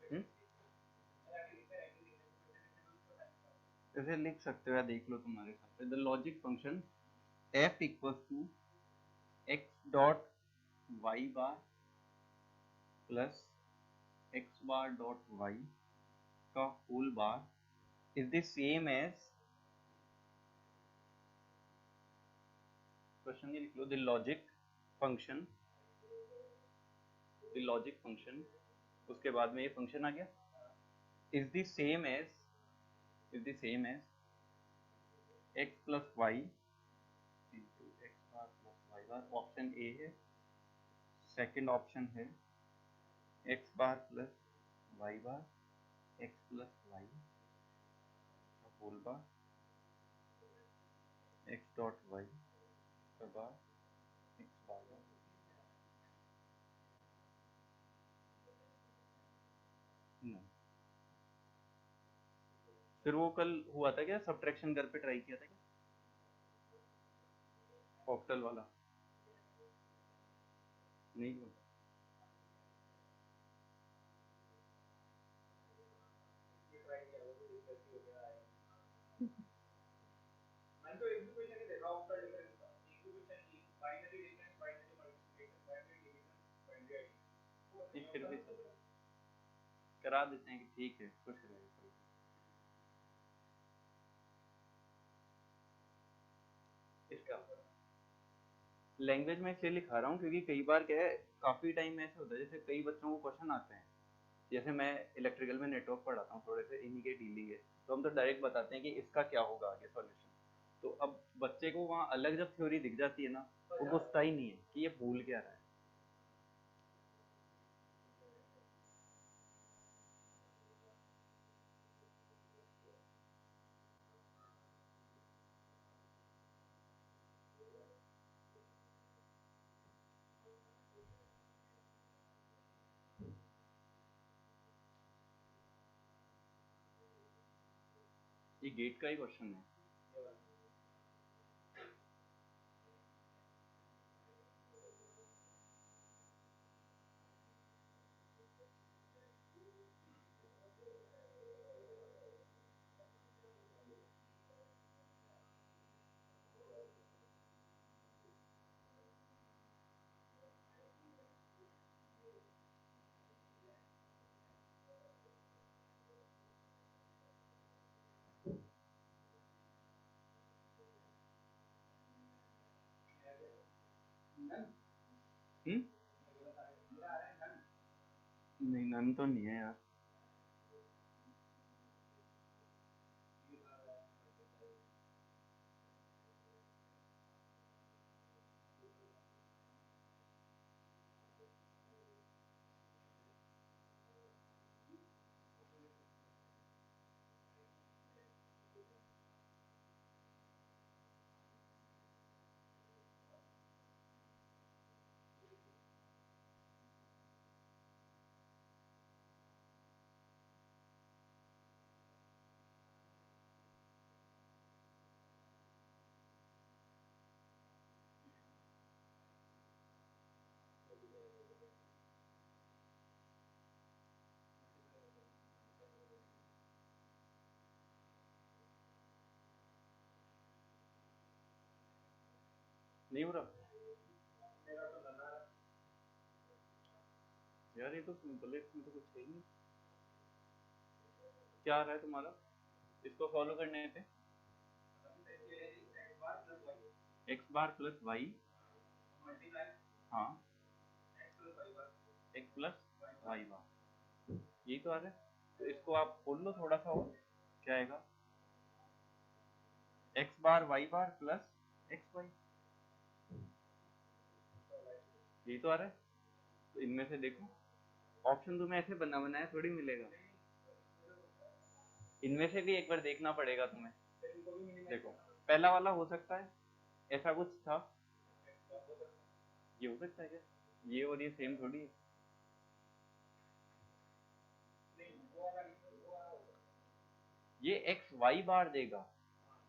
हम्म, ऐसे लिख सकते हो या देख लो तुम्हारे हिसाब से। The logic function f equals to x dot Y bar plus x bar dot Y का whole bar is the same as, question ये लिख लो, द लॉजिक फंक्शन उसके बाद में ये फंक्शन आ गया, is the same as x plus y into x bar plus y bar. Option A है। सेकंड ऑप्शन है x bar plus y bar x plus y का whole bar x dot Y का bar x बार बार। नहीं, फिर वो कल हुआ था क्या, सब्ट्रैक्शन घर पे ट्राई किया था क्या, ऑक्टल वाला? नहीं हुआ। नहीं, फिर भी करा देते हैं कि ठीक है, खुश रहे। इसका लैंग्वेज में इसलिए लिखा रहा हूँ क्योंकि कई बार क्या है, काफी टाइम में ऐसा होता है, जैसे कई बच्चों को क्वेश्चन आते हैं, जैसे मैं इलेक्ट्रिकल में नेटवर्क पढ़ाता हूँ, थोड़े से इन्हीं के डीलिंग है, तो हम तो डायरेक्ट बताते हैं कि इसका क्या होगा आगे सॉल्यूशन। तो अब बच्चे को वहाँ अलग जब थ्योरी दिख जाती है ना, वो घुसता ही नहीं है कि ये भूल क्या रहा है। ये गेट का ही क्वेश्चन है। हम्म, नहीं नन तो नहीं है यार। नहीं हो रहा यार, ये तो सिंपल है, इसमें तो कुछ है ही नहीं। क्या आ रहा है तुम्हारा इसको फॉलो करने पे? एक्स बार प्लस वाई, हाँ, एक्स प्लस वाई बार, यही तो आ रहा है। तो इसको आप खोल लो थोड़ा सा और, क्या आएगा, एक्स बार Y bar plus x Y, यही तो आ रहा है। तो इनमें से देखो, ऑप्शन तुम्हें ऐसे बना बनाया थोड़ी मिलेगा, इनमें से भी एक बार देखना पड़ेगा तुम्हें। देखो, पहला वाला हो सकता है, ऐसा कुछ था, ये हो सकता है क्या, ये और ये सेम थोड़ी है। ये एक्स वाई बार देगा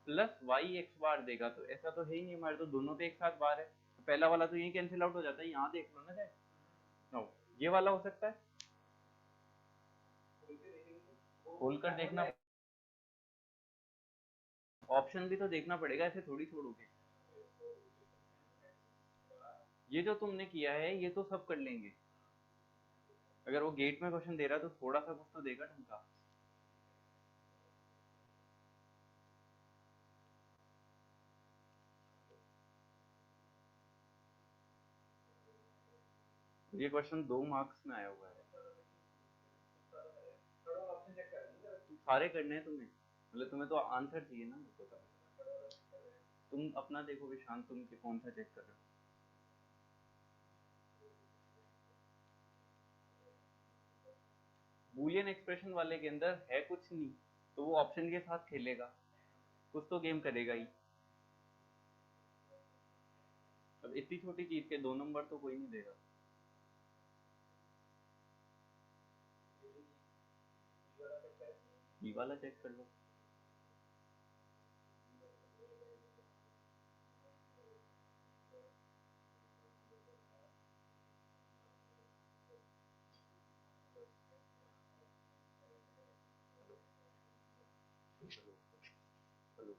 प्लस वाई एक्स बार देगा, तो ऐसा तो है ही नहीं, हमारे तो दोनों पे एक साथ बार है, तो पहला वाला तो यही कैंसिल आउट हो जाता है, यहाँ देख लो ना, चाहे नो, ये वाला हो सकता है, खोल कर देखना, ऑप्शन भी तो देखना पड़ेगा, ऐसे थोड़ी छोड़ोगे। ये जो तुमने किया है ये तो सब कर लेंगे, अगर वो गेट में क्वेश्चन दे रहा है तो थोड़ा सा कुछ तो देगा ढंग का। ये क्वेश्चन 2 मार्क्स में आया हुआ है, सारे करने हैं तुम्हें, मतलब तुम्हें तो आंसर चाहिए ना मेरे को। तुम अपना देखो विशांत, तुम कौन सा चेक कर रहे हो। बूलियन एक्सप्रेशन वाले के अंदर है कुछ नहीं, तो वो ऑप्शन के साथ खेलेगा, कुछ तो गेम करेगा ही। अब इतनी छोटी चीज के 2 नंबर तो कोई नहीं देगा। ये वाला चेक कर लो। चलो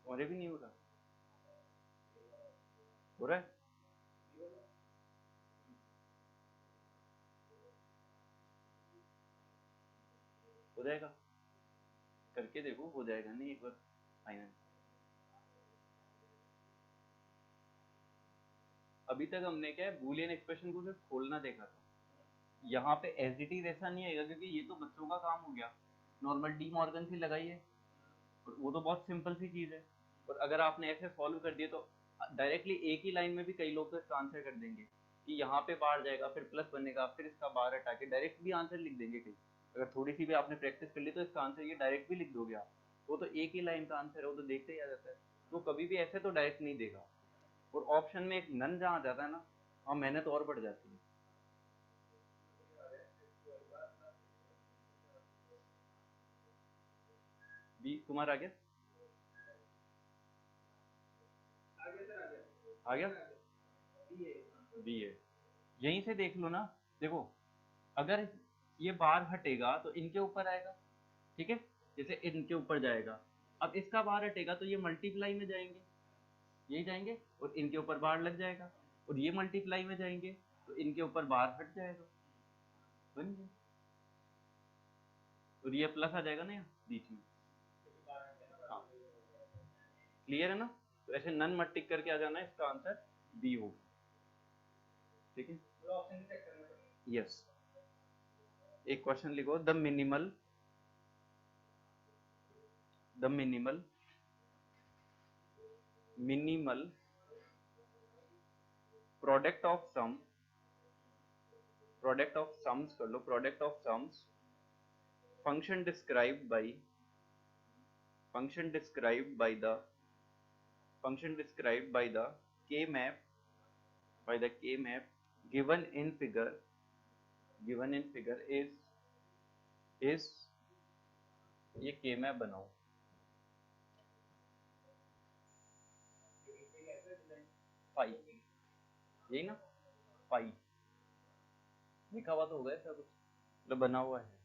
तुम्हारे भी नहीं हो रहा, हो रहा है। हो जाएगा, करके देखो, हो जाएगा नहीं एक बार फाइनल। अभी तक हमने क्या है, बूलियन एक्सप्रेशन को सिर्फ खोलना देखा था, यहाँ पे एज इट इज ऐसा नहीं आएगा, क्योंकि ये तो बच्चों का काम हो गया। नॉर्मल डी मॉर्गन से लगाइए, और वो तो बहुत सिंपल सी चीज है, और अगर आपने ऐसे सॉल्व कर दिए तो डायरेक्टली एक ही लाइन में भी कई लोग तो इसका आंसर कर देंगे कि यहाँ पे बाहर जाएगा, फिर प्लस बनेगा, फिर इसका बाहर हटा के डायरेक्ट भी आंसर लिख देंगे कई। अगर थोड़ी सी भी आपने प्रैक्टिस कर ली तो इसका आंसर ये डायरेक्ट भी लिख दोगे आप। वो तो एक ही लाइन का आंसर है, वो तो देखते ही आ जाता है, तो कभी भी ऐसे तो डायरेक्ट नहीं देगा। और ऑप्शन में एक नन जहाँ जाता है ना, वहाँ मेहनत और बढ़ जाती है। बी तुम्हारा आ गया, आ गया, बी है। यहीं से देख लो ना, देखो अगर ये बार हटेगा तो इनके ऊपर आएगा, ठीक है, जैसे इनके ऊपर जाएगा। अब इसका बार हटेगा तो ये मल्टीप्लाई में जाएंगे, यही जाएंगे, और इनके ऊपर बार लग जाएगा, और ये मल्टीप्लाई में जाएंगे तो इनके ऊपर बार हट जाएगा, बन गया। और ये प्लस आ जाएगा ना यहाँ बीच में। हाँ, क्लियर है ना, तो ऐसे नन मत टिक करके आ जाना, इसका आंसर बी होगा, ठीक है। यस, एक क्वेश्चन लिखो, the minimal minimal product of sum, product of sums कर लो, product of sums function described by function described by the function described k map by the k map given in figure, given in figure is ये k map बनाओ, phi, यही ना, phi लिखा हुआ तो होगा ऐसा कुछ, मतलब बना हुआ है।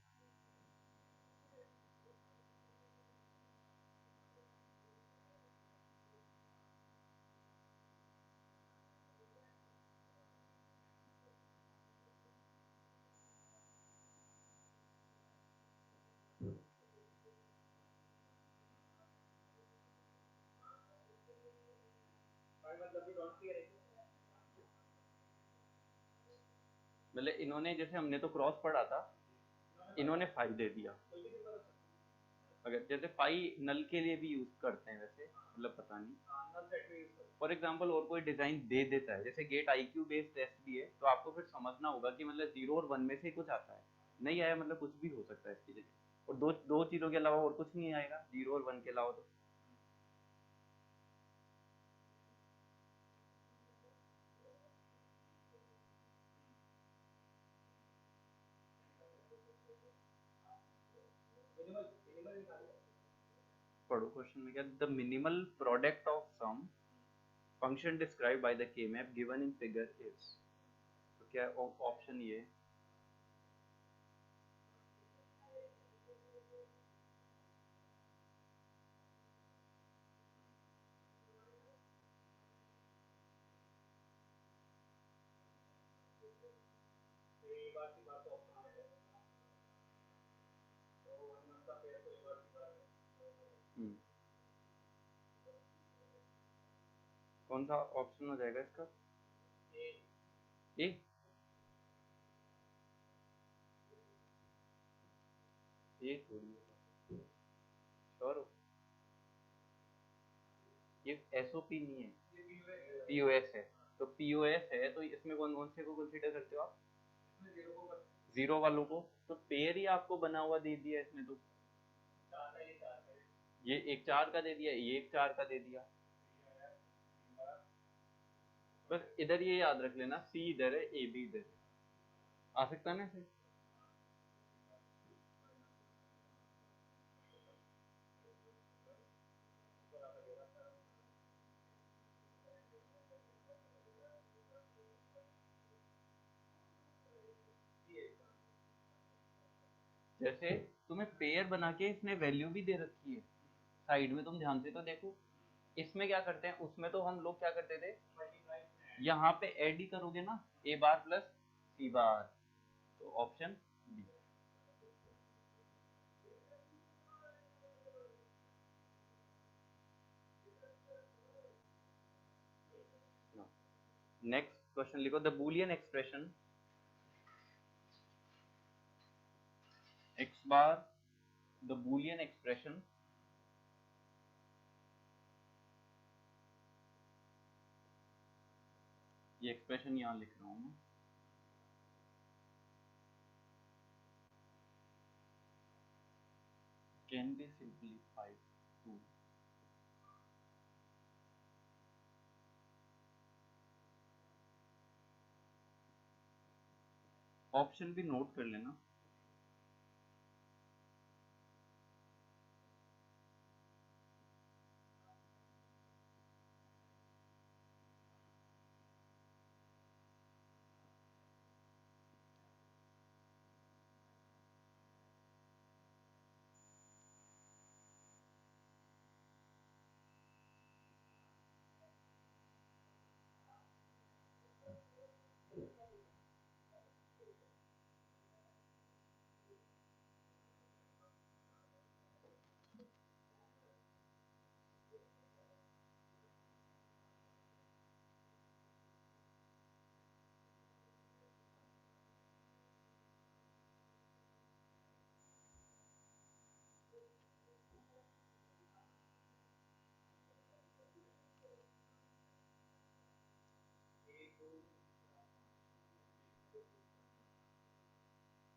मतलब इन्होंने, जैसे हमने तो क्रॉस पढ़ा था, इन्होंने फाई दे दिया। अगर जैसे फाई नल के लिए भी यूज करते हैं वैसे, मतलब पता नहीं, फॉर एग्जाम्पल और कोई डिजाइन दे देता है, जैसे गेट IQ बेस्ड टेस्ट भी है, तो आपको फिर समझना होगा कि मतलब 0 और 1 में से कुछ आता है, नहीं आया मतलब कुछ भी हो सकता है इसकी जगह। और दो दो चीजों के अलावा और कुछ नहीं आएगा, 0 और 1 के अलावा। तो पढ़ो क्वेश्चन में क्या, the minimal product of sum function describe by the K map given in figure is. तो क्या ऑप्शन ये, कौन सा ऑप्शन हो जाएगा इसका? ए। ये थोड़ी होगा, श्योर हो? ये एसओपी नहीं है, पीओएस है। तो पीओएस है तो इसमें कौन कौन से को कंसीडर करते हो आप? जीरो वालों को। तो पेयर ही आपको बना हुआ दे दिया इसमें। तो ये एक 4 का दे दिया, ये एक 4 का दे दिया। बस इधर ये याद रख लेना, सी इधर है, ए भी इधर है। आ सकता है ना इसे? जैसे तुम्हें पेयर बना के इसने वैल्यू भी दे रखी है साइड में, तुम ध्यान से तो देखो। इसमें क्या करते हैं, उसमें तो हम लोग क्या करते थे, यहाँ पे ऐड ही करोगे ना, ए बार प्लस सी बार। तो ऑप्शन बी। नेक्स्ट क्वेश्चन लिखो, the Boolean expression X bar, the Boolean expression ये एक्सप्रेशन यहाँ लिख रहा हूँ मैं, can be simplified to. Option भी नोट कर लेना।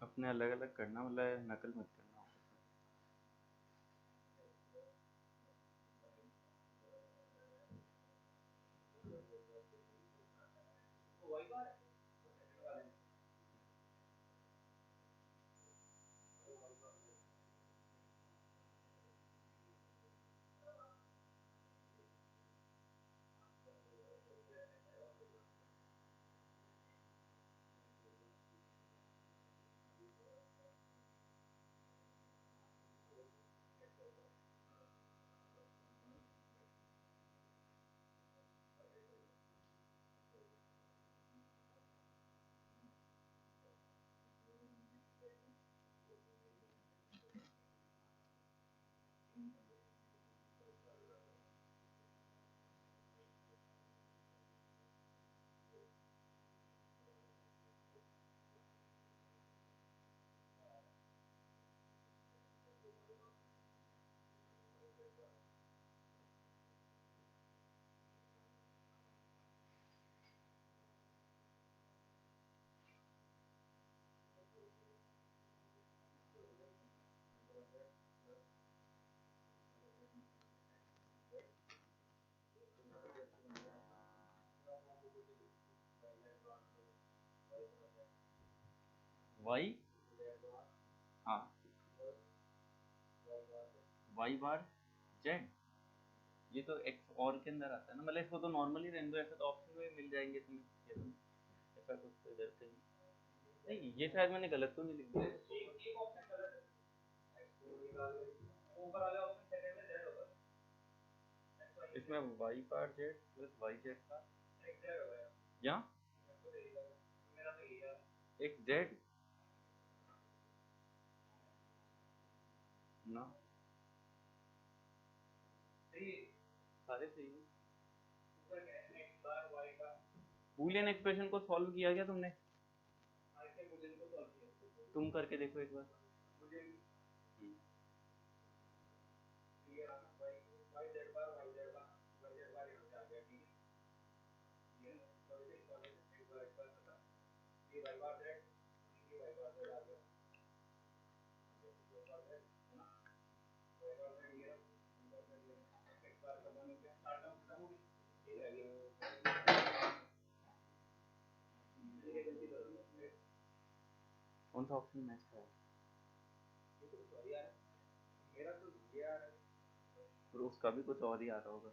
अपने अलग अलग करना, मतलब नकल मत करना। वाई, हाँ वाई बार जेड, ये तो एक्स और के अंदर आता है ना, मतलब इसको तो नॉर्मली रहने दो, ऐसा तो ऑप्शन में मिल जाएंगे तुम्हें, ये तो ऐसा कुछ तो इधर से नहीं, ये शायद मैंने गलत तो नहीं लिख दिया, इसमें वाई बार जेड प्लस वाई जेड का या एक जेड ना, सारे सही है। बूलियन एक्सप्रेशन को सॉल्व किया क्या तुमने? तुम करके देखो एक बार। कौन सा ऑप्शन मैच का है? और उसका भी कुछ और ही आ रहा होगा।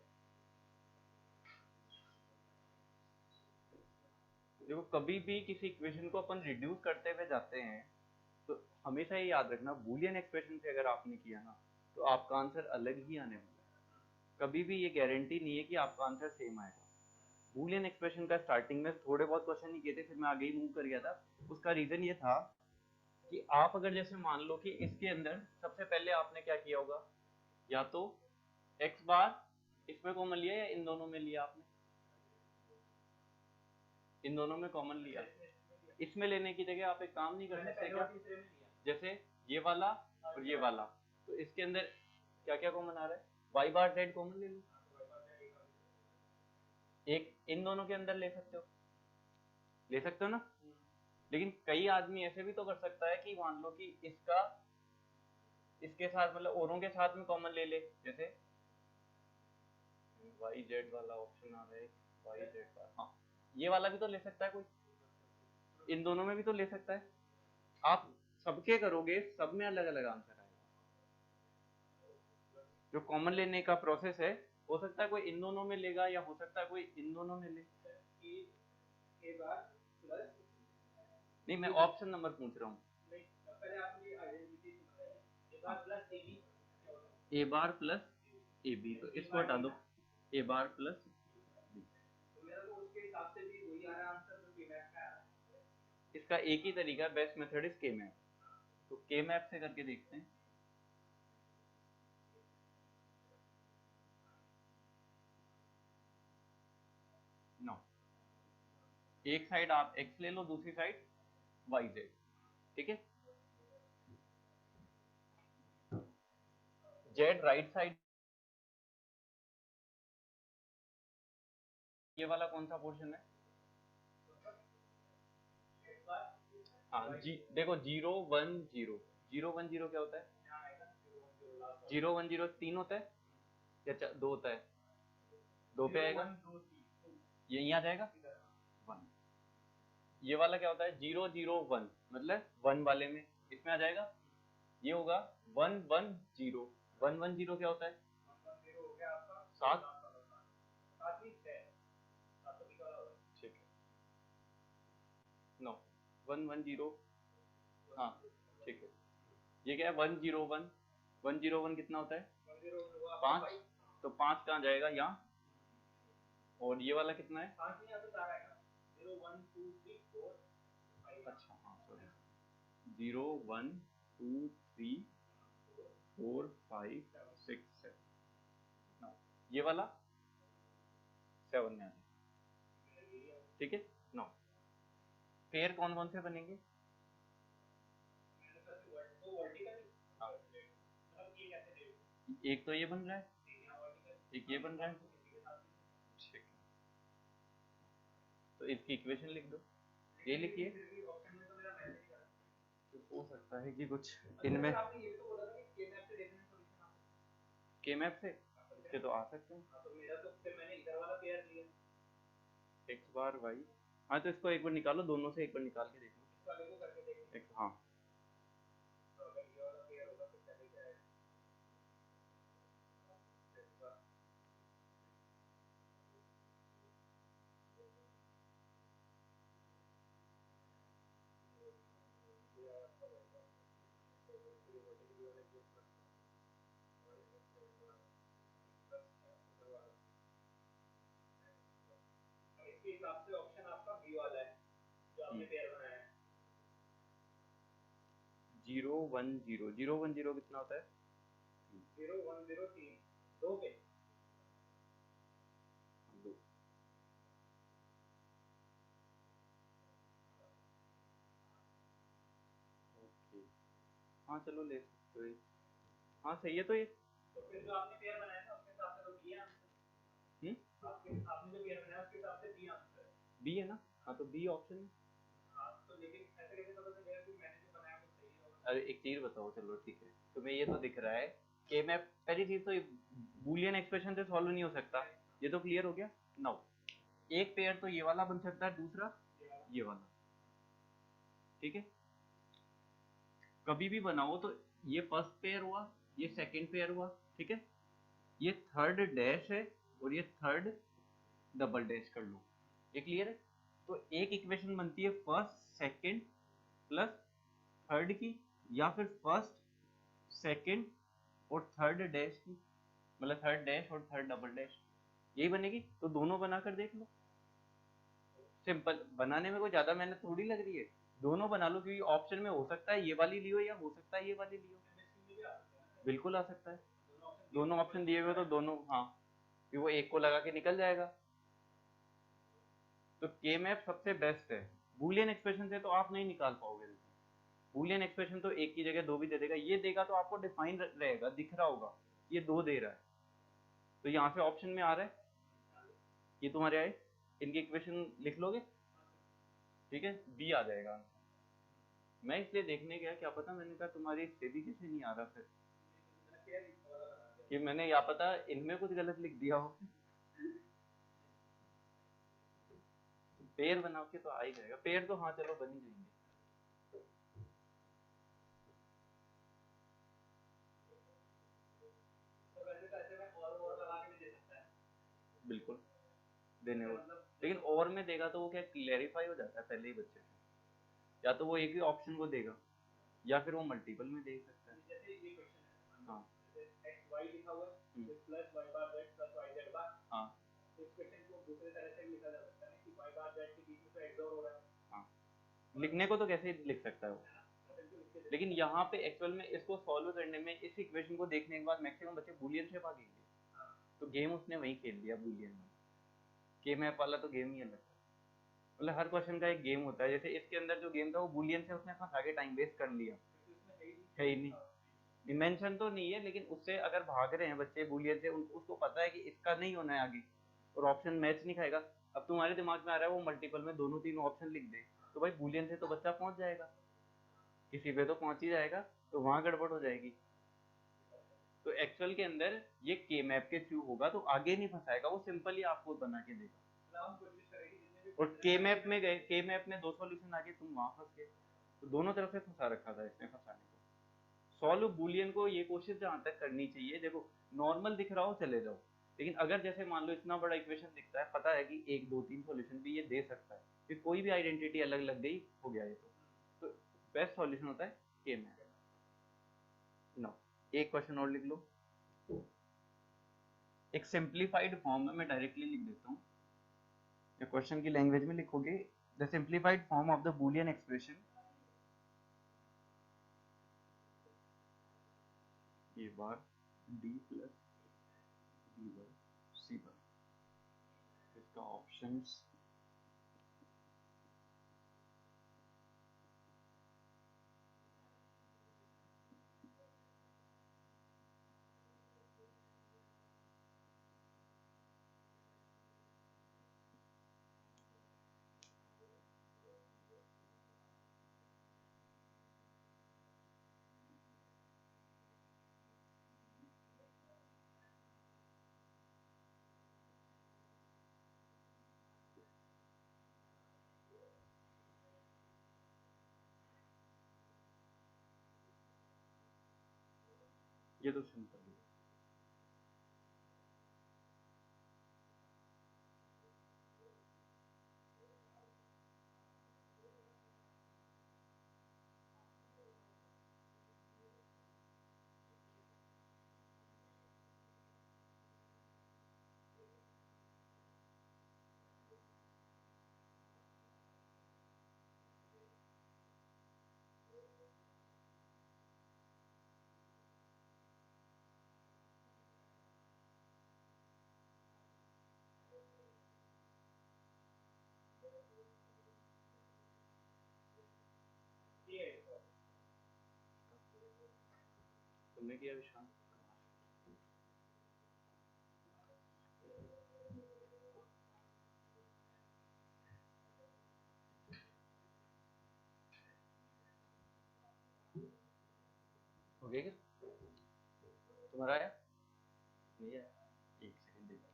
देखो कभी भी किसी इक्वेशन को अपन रिड्यूस करते हुए जाते हैं तो हमेशा ये याद रखना, बूलियन एक्सप्रेशन से अगर आपने किया ना तो आपका आंसर अलग ही आने वाला है, कभी भी ये गारंटी नहीं है कि आपका आंसर सेम आएगा। बूलियन एक्सप्रेशन का स्टार्टिंग में थोड़े बहुत क्वेश्चन ही किए थे, फिर मैं आगे ही मूव कर गया था। उसका रीजन ये था कि आप अगर जैसे मान लो कि इसके अंदर सबसे पहले आपने क्या किया होगा, या तो एक्स बार इसमें कॉमन लिया या इन दोनों में लिया आपने, इन दोनों में कॉमन लिया, इसमें लेने की जगह आप एक काम नहीं कर सकते क्या, जैसे ये वाला और ये वाला, तो इसके अंदर क्या क्या कॉमन आ रहा है, वाई बार जेड कॉमन ले लो, एक इन दोनों के अंदर ले सकते हो, ले सकते हो ना। लेकिन कई आदमी ऐसे भी तो कर सकता है कि मान लो कि इसका इसके साथ मतलब औरों के साथ में कॉमन ले ले, जैसे वाई जेड वाला ऑप्शन आ रहा है, वाई जेड का, हाँ ये वाला भी तो ले सकता है कोई, इन दोनों में भी तो ले सकता है। आप सबके करोगे सब में अलग अलग आंसर आएगा। जो कॉमन लेने का प्रोसेस है, हो सकता है कोई इन दोनों में लेगा या हो सकता है कोई इन दोनों में ले। नहीं मैं ऑप्शन नंबर पूछ रहा हूँ, ए बार प्लस ए बी, तो इसको हटा दो, ए बार प्लस बी, इसका एक ही तरीका, बेस्ट मेथड इज के मैप, तो के मैप से करके देखते हैं। नो, एक साइड आप x ले लो, दूसरी साइड वाई जेड, ठीक है, जेड राइट साइड, ये वाला कौन सा पोर्शन है, हाँ जी देखो 0 1 0, 0 1 0 क्या होता है, 0 1 0 3 होता है या 2 होता है, 2 पे आएगा, ये यहीं आ जाएगा 1, ये वाला क्या होता है 0 0 1, मतलब 1 वाले में इसमें आ जाएगा, ये होगा 1 1 0, 1 1 0 क्या होता है 7, ठीक है, नो 1 1 0, हाँ ठीक है, ये क्या है 1 0 1, 1 0 1 कितना होता है 5, तो 5 कहाँ जाएगा यहाँ, और ये वाला कितना है, अच्छा हाँ सॉरी, 0 1 2 3 4 5 6 7, ये वाला 7 में आ जाएगा, ठीक है। नो पेयर कौन कौन से बनेंगे, हाँ, एक तो ये बन रहा है, एक ये बन रहा है, ठीक है, तो इसकी इक्वेशन लिख दो, ये लिखिए, तो हो सकता है कि कुछ इनमें के मैप से इसके तो आ सकते हैं, एक्स बार वाई, हाँ तो इसको एक बार निकालो, दोनों से एक बार निकाल के देखो, हाँ इसके हिसाब से ऑप्शन आपका बी वाला है जो आपने पेयर बनाया है। 0 1 0 0 1 0 कितना होता है? 0 1 0 3 दो पे दो। ओके हाँ चलो ले सकते हो ये। हाँ सही है तो ये। तो फिर जो आपने पेयर बनाया था उसके हिसाब से तो बी है आंसर। आपके आपने जो पेयर बनाया उसके हिसाब से बी आंसर है। बी है ना? हाँ तो बी ऑप्शन है। हाँ तो लेकिन ऐसे कैसे पता चलेगा कि मैंने जो बनाया वो सही है? अरे एक चीज बताओ, चलो ठीक है, तुम्हें ये तो दिख रहा है कि मैं पहली चीज तो बूलियन एक्सप्रेशन से सॉल्व नहीं हो सकता, ये तो क्लियर हो गया। नाउ एक पेयर तो ये वाला बन सकता है, दूसरा ये वाला, ठीक है। कभी भी बनाओ तो ये फर्स्ट पेयर हुआ, ये सेकंड पेयर हुआ, ठीक है। ये थर्ड डैश है और ये थर्ड डबल डैश कर लो, ये क्लियर है। तो एक इक्वेशन बनती है फर्स्ट सेकंड प्लस थर्ड की, या फिर फर्स्ट सेकंड और थर्ड डैश की, मतलब थर्ड डैश और थर्ड डबल डैश, यही बनेगी। तो दोनों बनाकर देख लो, सिंपल, बनाने में कोई ज्यादा मेहनत थोड़ी लग रही है। दोनों बना लो, क्योंकि ऑप्शन में हो सकता है ये वाली लियो या हो सकता है ये वाली लियो। बिल्कुल आ सकता है, दोनों ऑप्शन दिए हुए तो दोनों, हाँ, कि वो एक को लगा के निकल जाएगा। तो के मैप सबसे बेस्ट है। बूलियन एक्सप्रेशन से तो आप नहीं निकाल पाओगे। बूलियन एक्सप्रेशन तो एक की जगह दो भी दे देगा, ये देगा तो आपको डिफाइन रहेगा, दिख रहा होगा ये दो दे रहा है, तो यहाँ से ऑप्शन में आ रहा है, ये तुम्हारे आए, इनकी इक्वेशन लिख लोगे, ठीक है, बी आ जाएगा आंसर। मैं इसलिए देखने गया, क्या पता, मैंने कहा तुम्हारी स्टडी कैसे नहीं आ रहा फिर, कि मैंने या पता इनमें कुछ गलत लिख दिया हो। पेड़ बना के तो आ ही जाएगा, पेड़ तो हाँ चलो बन ही जाएंगे। तो वैसे तो ऐसे में और लगा के भी दे सकता है। बिल्कुल देने को, मतलब लेकिन और में देगा तो वो क्या क्लेरिफाई हो जाता है पहले ही बच्चे से, या तो वो एक ही ऑप्शन को देगा या फिर वो मल्टीपल में दे सकता है। जैसे ये क्वेश्चन है, हाँ जैसे एक्स वाई लिखा हुआ है प्लस वाई बार जेड प्लस वाई जेड बार। हाँ तो इस क्वेश्चन को दूसरे तरह से भी लिखा जा सकता है कि वाई बार जेड के बीच में तो एक्स और हो रहा है। हाँ, लिखने को तो कैसे ही लिख सकता है वो, लेकिन यहाँ पे एक्चुअल में इसको सॉल्व करने में, इस इक्वेशन को देखने के बाद मैक्सिमम बच्चे बूलियन से भागेंगे, तो गेम उसने वही खेल लिया बूलियन में। के मैप वाला तो गेम ही अलग था, मतलब हर क्वेश्चन नहीं का एक गेम होता है, जैसे इसके अंदर जो गेम था वो बूलियन से उसने फंसा के टाइम वेस्ट कर लिया, है ही नहीं, डिमेंशन तो नहीं है, लेकिन उससे अगर भाग रहे हैं बच्चे बूलियन से, उसको पता है कि इसका नहीं होना है आगे, और ऑप्शन मैच नहीं खाएगा। अब तुम्हारे दिमाग में आ रहा है वो मल्टीपल में दोनों तीनों ऑप्शन लिख दे, तो भाई बूलियन से तो बच्चा पहुंच जाएगा, किसी पे तो पहुंच ही जाएगा, तो वहां गड़बड़ हो जाएगी। तो एक्चुअल के अंदर ये के मैप के थ्रू होगा, तो आगे नहीं फंसाएगा, वो सिंपल ही आपको बना के देगा। और के मैप में गए, के मैप में दो सॉल्यूशन आगे, तुम वहां फंस गए, तो दोनों तरफ से फंसा रखा था इसने फंसाने को। सॉल्व बूलियन को ये कोशिश जहां तक करनी चाहिए, देखो नॉर्मल दिख रहा हो चले जाओ, लेकिन अगर जैसे मान लो इतना बड़ा इक्वेशन दिखता है, पता है कि एक दो तीन सॉल्यूशन भी ये दे सकता है, फिर कोई भी आइडेंटिटी अलग लग गई, हो गया ये तो बेस्ट सॉल्यूशन होता है के मैप। नो, एक क्वेश्चन और लिख लो, एक सिंप्लीफाइड फॉर्म में मैं डायरेक्टली लिख देता हूँ, या क्वेश्चन की लैंग्वेज में लिखोगे, the simplified form of the Boolean expression A bar D plus B bar C bar, इसका ऑप्शंस ये तो सिंपल है। तुमने किया विशाल? हो गया क्या? तुम्हारा आया? नहीं आया? एक सेकंड देखो।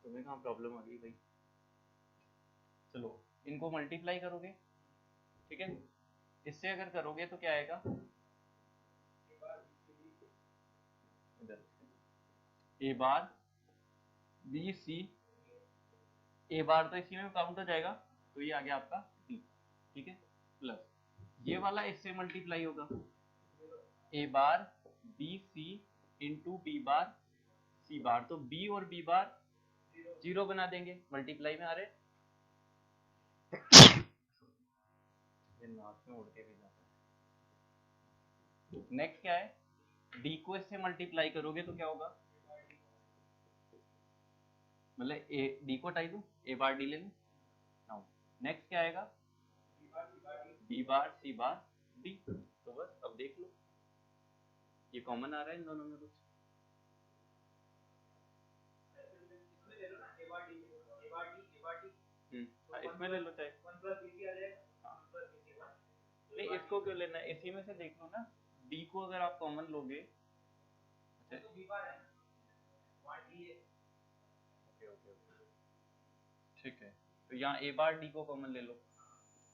तुम्हें कहाँ प्रॉब्लम आ गई भाई? चलो इनको मल्टीप्लाई करोगे, ठीक है? इससे अगर करोगे तो क्या आएगा? ए बार बी सी, ए बार तो इसी में काउंट हो जाएगा, तो ये आ गया आपका बी, ठीक है? प्लस ये वाला इससे मल्टीप्लाई होगा, A bar B C into B bar C bar, तो बी और बी बार जीरो बना देंगे, मल्टीप्लाई में आ रहे। ये नाक में उड़ के भी जाता है। नेक्स्ट क्या है? डी को इससे मल्टीप्लाई करोगे तो क्या होगा? मतलब ए डी को हटाई दूं, ए बार डी ले लूं। नाउ नेक्स्ट क्या आएगा? बी बार सी बार डी। तो बस अब देख लो, ये कॉमन आ रहा है इन दोनों में कुछ? इसमें ले लो चाहे, नहीं इसको क्यों लेना है, इसी में से देख लो ना। डी को अगर आप कॉमन लोगे, ठीक है, तो यहाँ ए बार डी को कॉमन ले लो,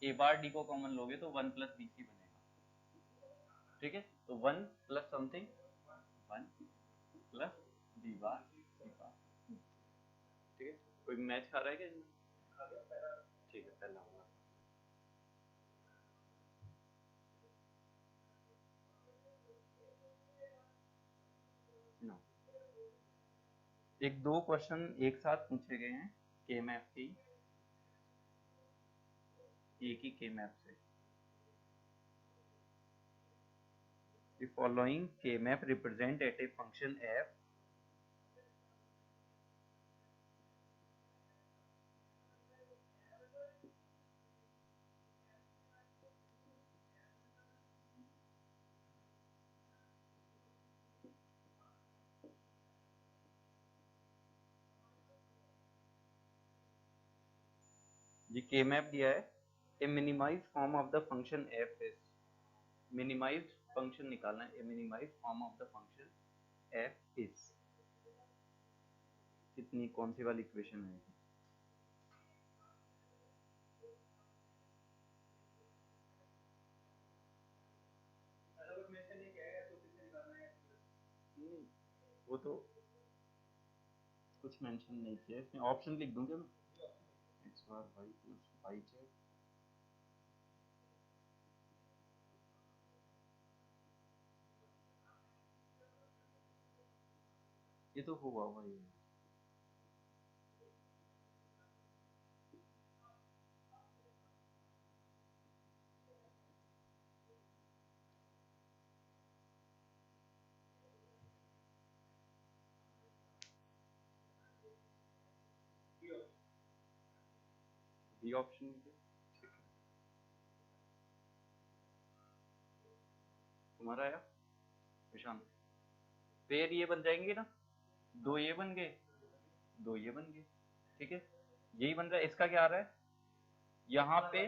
ए बार डी को कॉमन लोगे तो 1 प्लस बी सी बनेगा, ठीक है? तो 1 plus something 1 plus B bar C bar, ठीक है? कोई मैच खा रहा है क्या इसमें? ठीक है, पहला होगा। नो, एक दो क्वेश्चन एक साथ पूछे गए हैं के मैप की, एक ही के मैप से। The following K map represent at a function f ये K मैप दिया है, a minimize form of the function f is, minimize function निकालना है, a minimize form of the function f is, कितनी कौन सी वाली इक्वेशन है? वो तो कुछ मेंशन नहीं किया इसमें, ऑप्शन लिख दूं क्या मैं? x बार y प्लस y z, ये तो हुआ हुआ ही है। बी ऑप्शन में, ठीक है? तुम्हारा आया निशान? पेयर ये बन जाएंगे ना, दो ये बन गए, दो ये बन गए, ठीक है? यही बन रहा है, इसका क्या आ रहा है? यहाँ पे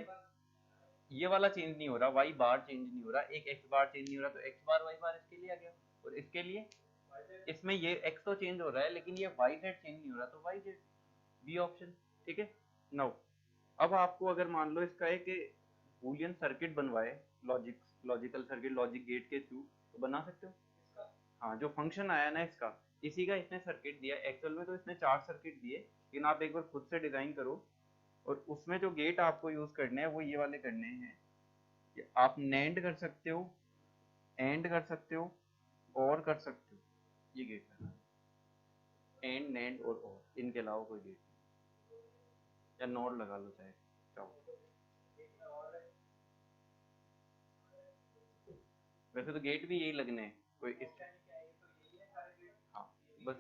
ये वाला चेंज नहीं हो रहा, वाई बार चेंज नहीं हो रहा, एक एक्स बार चेंज नहीं हो रहा, तो एक्स बार वाई बार इसके लिए आ गया, और इसके लिए इसमें ये एक्स तो चेंज हो रहा है लेकिन ये वाई जेड चेंज नहीं हो रहा, तो वाई जेड, बी ऑप्शन, ठीक है? नाउ अब आपको अगर मान लो इसका एक बूलियन सर्किट बनवाए, लॉजिकल सर्किट लॉजिक गेट के थ्रू, तो बना सकते हो। हाँ, जो फंक्शन आया ना इसका, इसी का इसने सर्किट दिया। एक्चुअल में तो इसने 4 सर्किट दिए, लेकिन आप एक बार खुद से डिजाइन करो, और उसमें जो गेट आपको यूज करने हैं वो ये वाले करने हैं। आप नैंड कर सकते हो, एंड कर सकते हो, और कर सकते हो। ये गेट करना, एंड नैंड और इनके अलावा कोई गेट नहीं, या नॉट लगा लो चाहे चाहो। वैसे तो गेट भी यही लगने हैं, कोई इस, हाँ बस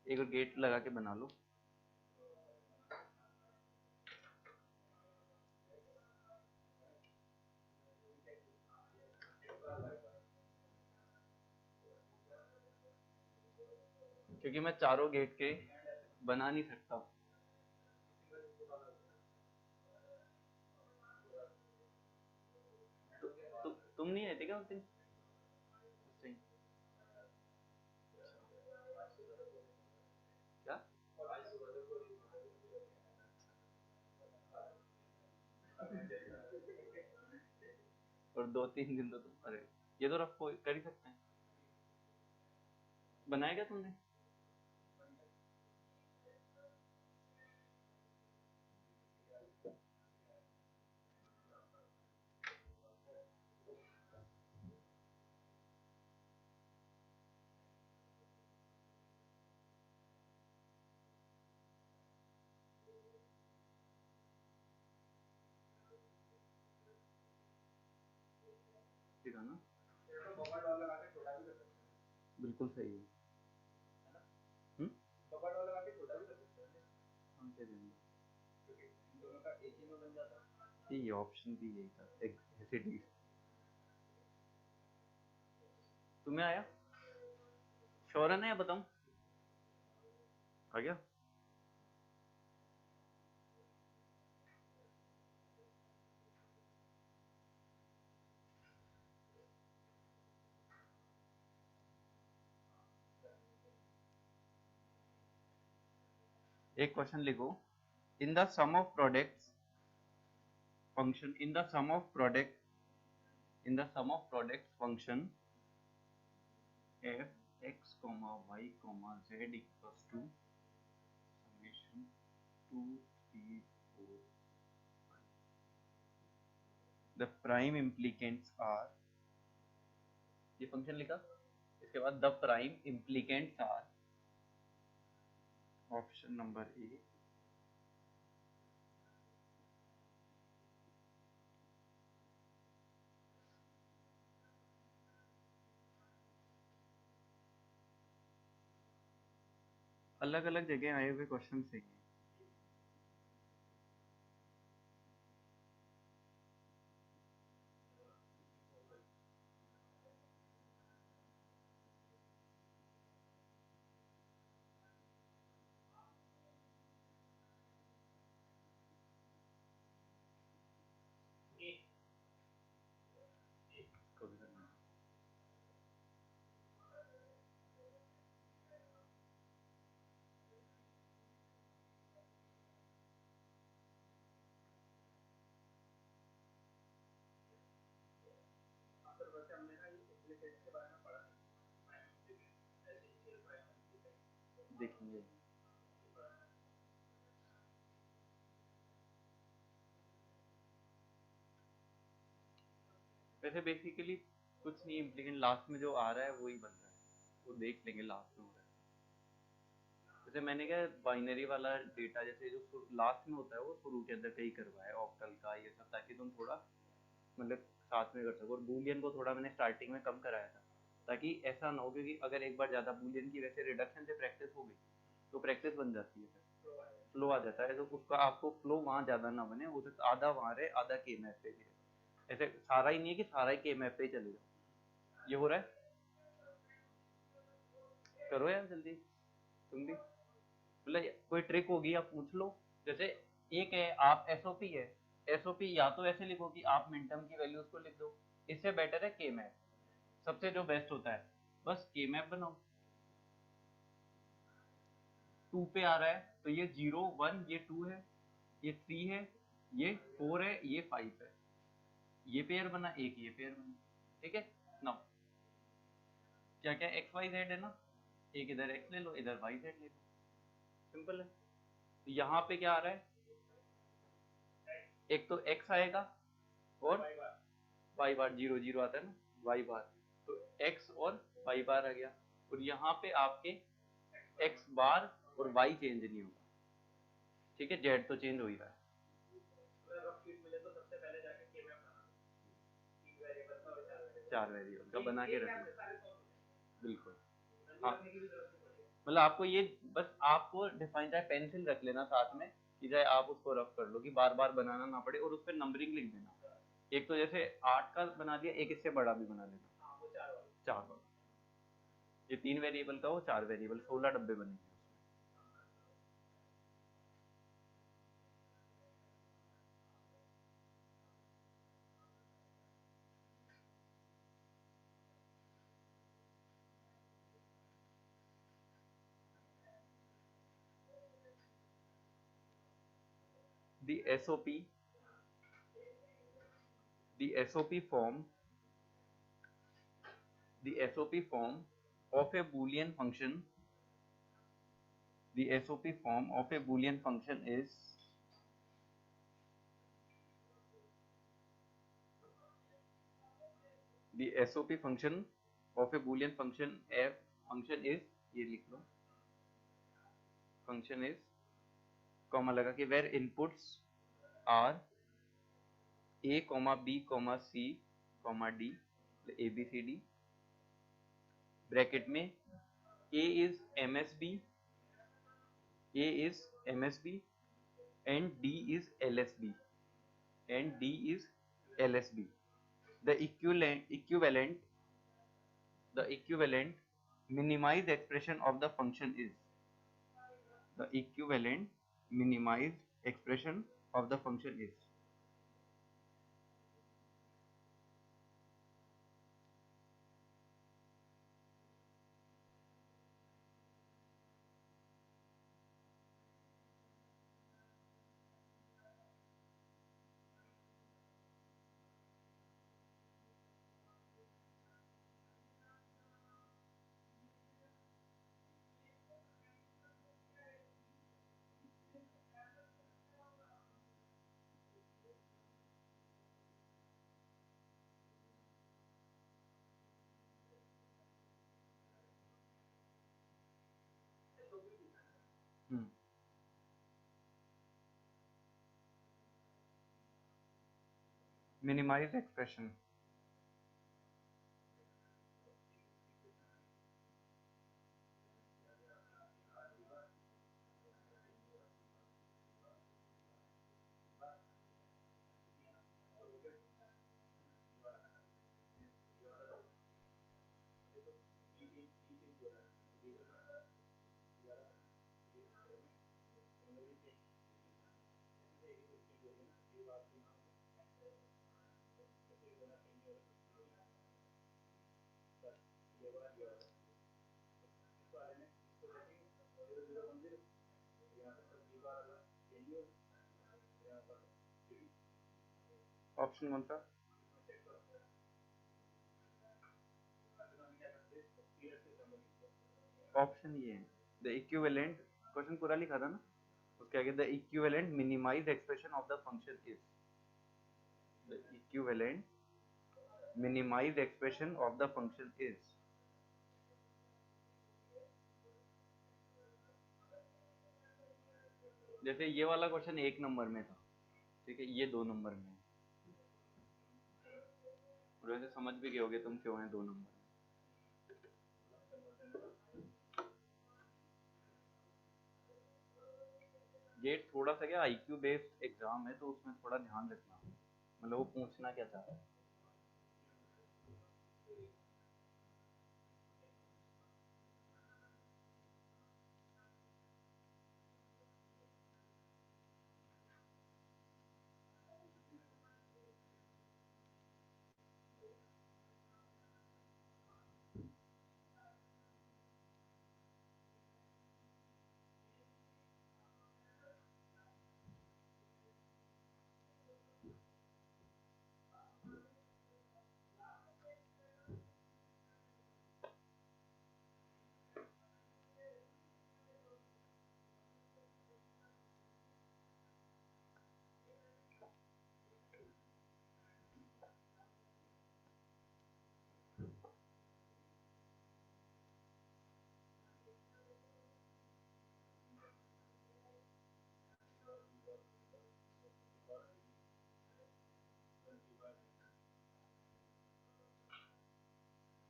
एक और गेट लगा के बना लो। क्योंकि मैं चारों गेट के बना नहीं सकता। तुम नहीं आए थे क्या उस दिन? क्या? और 2-3 दिन तो तुम, अरे ये तो रफ कर ही सकते हैं। बनाया क्या तुमने? ठीक है ना, बिल्कुल सही है। हाँ, क्या देंगे? ये ऑप्शन भी यही था, एग्जिट। तुम्हें आया? श्योर है ना, या बताऊं? आ गया? एक क्वेश्चन लिखो, in the sum of products function, in the sum of products function f x comma y comma z equals to summation 2 3 4 5, the prime implicants are, ये फंक्शन लिखा, इसके बाद the prime implicants are, option number A, अलग अलग जगह आए हुए question से। देखेंगे। वैसे बेसिकली कुछ नहीं, इम्प्लीकेंट लास्ट में जो आ रहा है वही बन रहा है, वो देख लेंगे लास्ट में हो रहा है। जैसे मैंने क्या बाइनरी वाला डेटा, जैसे जो लास्ट में होता है वो शुरू के अंदर कहीं करवाया ऑक्टल का ये सब, ताकि तुम थोड़ा मतलब साथ में कर सको। और बूलियन को थोड़ा मैंने स्टार्टिंग में कम कराया था, ताकि ऐसा ना हो, क्योंकि अगर एक बार ज़्यादा बूलियन की वैसे रिडक्शन से प्रैक्टिस हो गई तो प्रैक्टिस बन जाती है, फिर फ्लो आ जाता है। तो उसका आपको फ्लो वहाँ ज़्यादा ना बने, वो सिर्फ आधा वहाँ रहे, आधा के मैप पे भी, ऐसे सारा ही नहीं है कि सारा ही के मैप पे ही चलेगा। ये हो रहा है, करो यार जल्दी तुम भी, मतलब कोई ट्रिक होगी आप पूछ लो। जैसे एक है, आप एसओपी है, एसओपी या तो ऐसे लिखो कि आप मिनटर्म की वैल्यूज को लिख दो, इससे बेटर है के मैप, सबसे जो बेस्ट होता है। बस के मैप बनाओ, 2 पे आ रहा है तो ये 0 1, ये 2 है, ये 3 है, ये 4 है, ये 5 है, ये पेयर बना, एक ये पेयर बना, ठीक है। नाउ क्या क्या एक्स वाई जेड है ना, एक इधर एक्स ले लो, इधर वाई जेड ले लो, सिंपल है। तो यहाँ पे क्या आ रहा है, एक तो एक्स आएगा और वाई बार, 0 0 आता है ना, वाई बार, तो एक्स और वाई बार आ गया। और यहाँ पे आपके एक्स बार और वाई चेंज नहीं होगा, ठीक है, जेड तो चेंज हो ही रहा है। चार वेरिएबल का बना के रख लो, बिल्कुल। हाँ, मतलब आपको ये बस आपको डिफाइन चाहे पेंसिल रख लेना साथ में, कि चाहे आप उसको रफ कर लो कि बार बार बनाना ना पड़े, और उस पर नंबरिंग लिख देना। एक तो जैसे 8 का बना दिया, एक इससे बड़ा भी बना लेना, 4 वाला, ये 3 वेरिएबल का, वो 4 वेरिएबल, 16 डब्बे बनेंगे। The SOP, the SOP form, the SOP form of a Boolean function, the SOP form of a Boolean function is the SOP function of a Boolean function f function is, ये लिख लो, function is, comma लगा के where inputs are a, b, c, d, a b c d, bracket में a is MSB, a is MSB and d is LSB, and d is LSB. The equivalent minimized expression of the function is, the equivalent minimized expression of the function is, minimized expression. Option कौन सा, option ये है, the equivalent, question पूरा लिखा था ना, उसके आगे the equivalent minimize expression of the function is, the equivalent minimize expression of the function is. जैसे ये वाला क्वेश्चन 1 नंबर में था, ठीक है, ये 2 नंबर में है, और वैसे समझ भी गए होगे तुम क्यों है 2 नंबर। ये थोड़ा सा क्या आईक्यू बेस्ड एग्जाम है, तो उसमें थोड़ा ध्यान रखना, मतलब वो पूछना क्या चाह रहा है।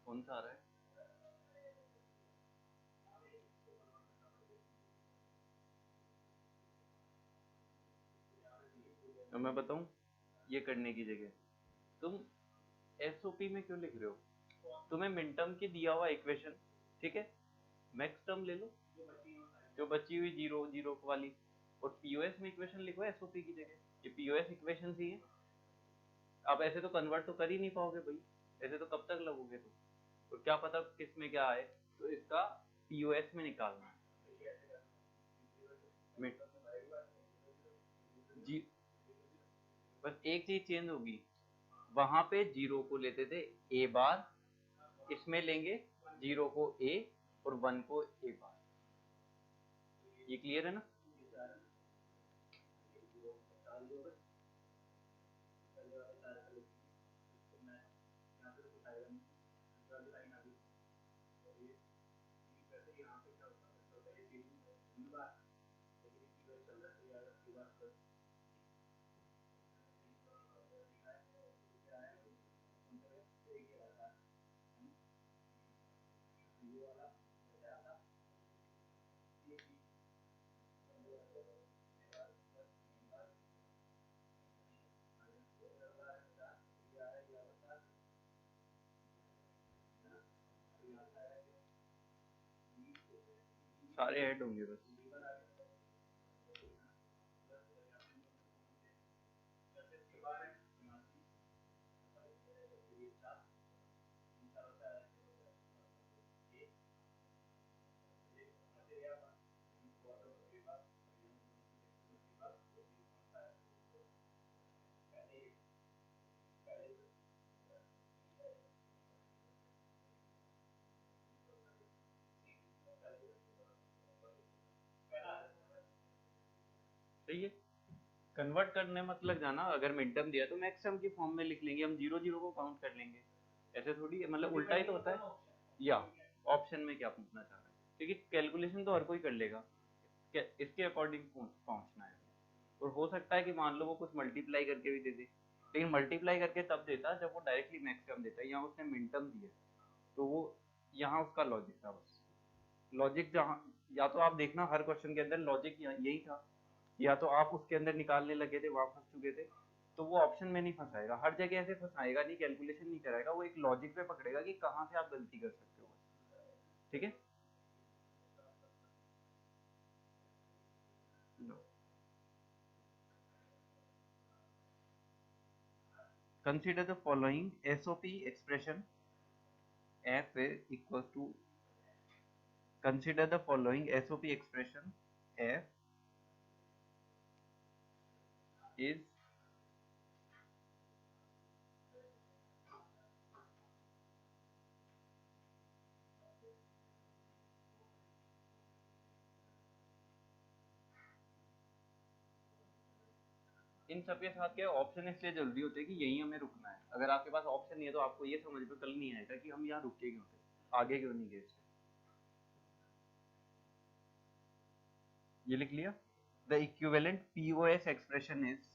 कौन सा आ रहा है? तो मैं बताऊं, ये करने की जगह तुम एसओपी में क्यों लिख रहे हो? तुम्हें मिन टर्म की दिया हुआ इक्वेशन, ठीक है, मैक्स टर्म ले लो जो बची हुई जीरो जीरो वाली, और पीओएस में इक्वेशन लिखो एसओपी की जगह। ये पीओएस इक्वेशन ही है। आप ऐसे तो कन्वर्ट तो कर ही नहीं पाओगे भाई, ऐसे तो कब तक लगोगे तुम, और क्या पता किस में क्या आए, तो इसका पीओएस में निकालना है। जी, बस एक चीज चेंज होगी, वहां पे जीरो को लेते थे ए बार, इसमें लेंगे जीरो को ए और वन को ए बार। ये क्लियर है ना? सारे ऐड होंगे बस। सही है, कन्वर्ट करने मत लग जाना। अगर मिड टर्म दिया तो मैक्स टर्म की फॉर्म में लिख लेंगे हम, जीरो जीरो को काउंट कर लेंगे। ऐसे थोड़ी है, मतलब उल्टा ही तो होता है। या ऑप्शन में क्या पूछना चाह रहा है, क्योंकि कैलकुलेशन तो हर कोई कर लेगा, इसके अकॉर्डिंग पहुंचना है। और हो सकता है कि मान लो वो कुछ मल्टीप्लाई करके भी दे दे, लेकिन मल्टीप्लाई करके तब देता जब वो डायरेक्टली मैक्स टर्म देता है। यहाँ उसने मिन टर्म दिया, तो वो यहाँ उसका लॉजिक था बस। लॉजिक जहाँ, या तो आप देखना हर क्वेश्चन के अंदर लॉजिक यही था, या तो आप उसके अंदर निकालने लगे थे, वहां फंस चुके थे। तो वो ऑप्शन में नहीं फंसाएगा, हर जगह ऐसे फंसाएगा नहीं, कैलकुलेशन नहीं कराएगा, वो एक लॉजिक पे पकड़ेगा कि कहाँ से आप गलती कर सकते हो। ठीक है, consider the following SOP expression f equals to, consider the following SOP expression f is इन सब के साथ क्या ऑप्शन इसलिए जल्दी होते हैं कि यही हमें रुकना है। अगर आपके पास ऑप्शन नहीं है तो आपको ये समझ में कल नहीं आएगा कि हम यहाँ रुके क्यों थे, आगे क्यों नहीं गए इससे। ये लिख लिया, the equivalent POS expression is,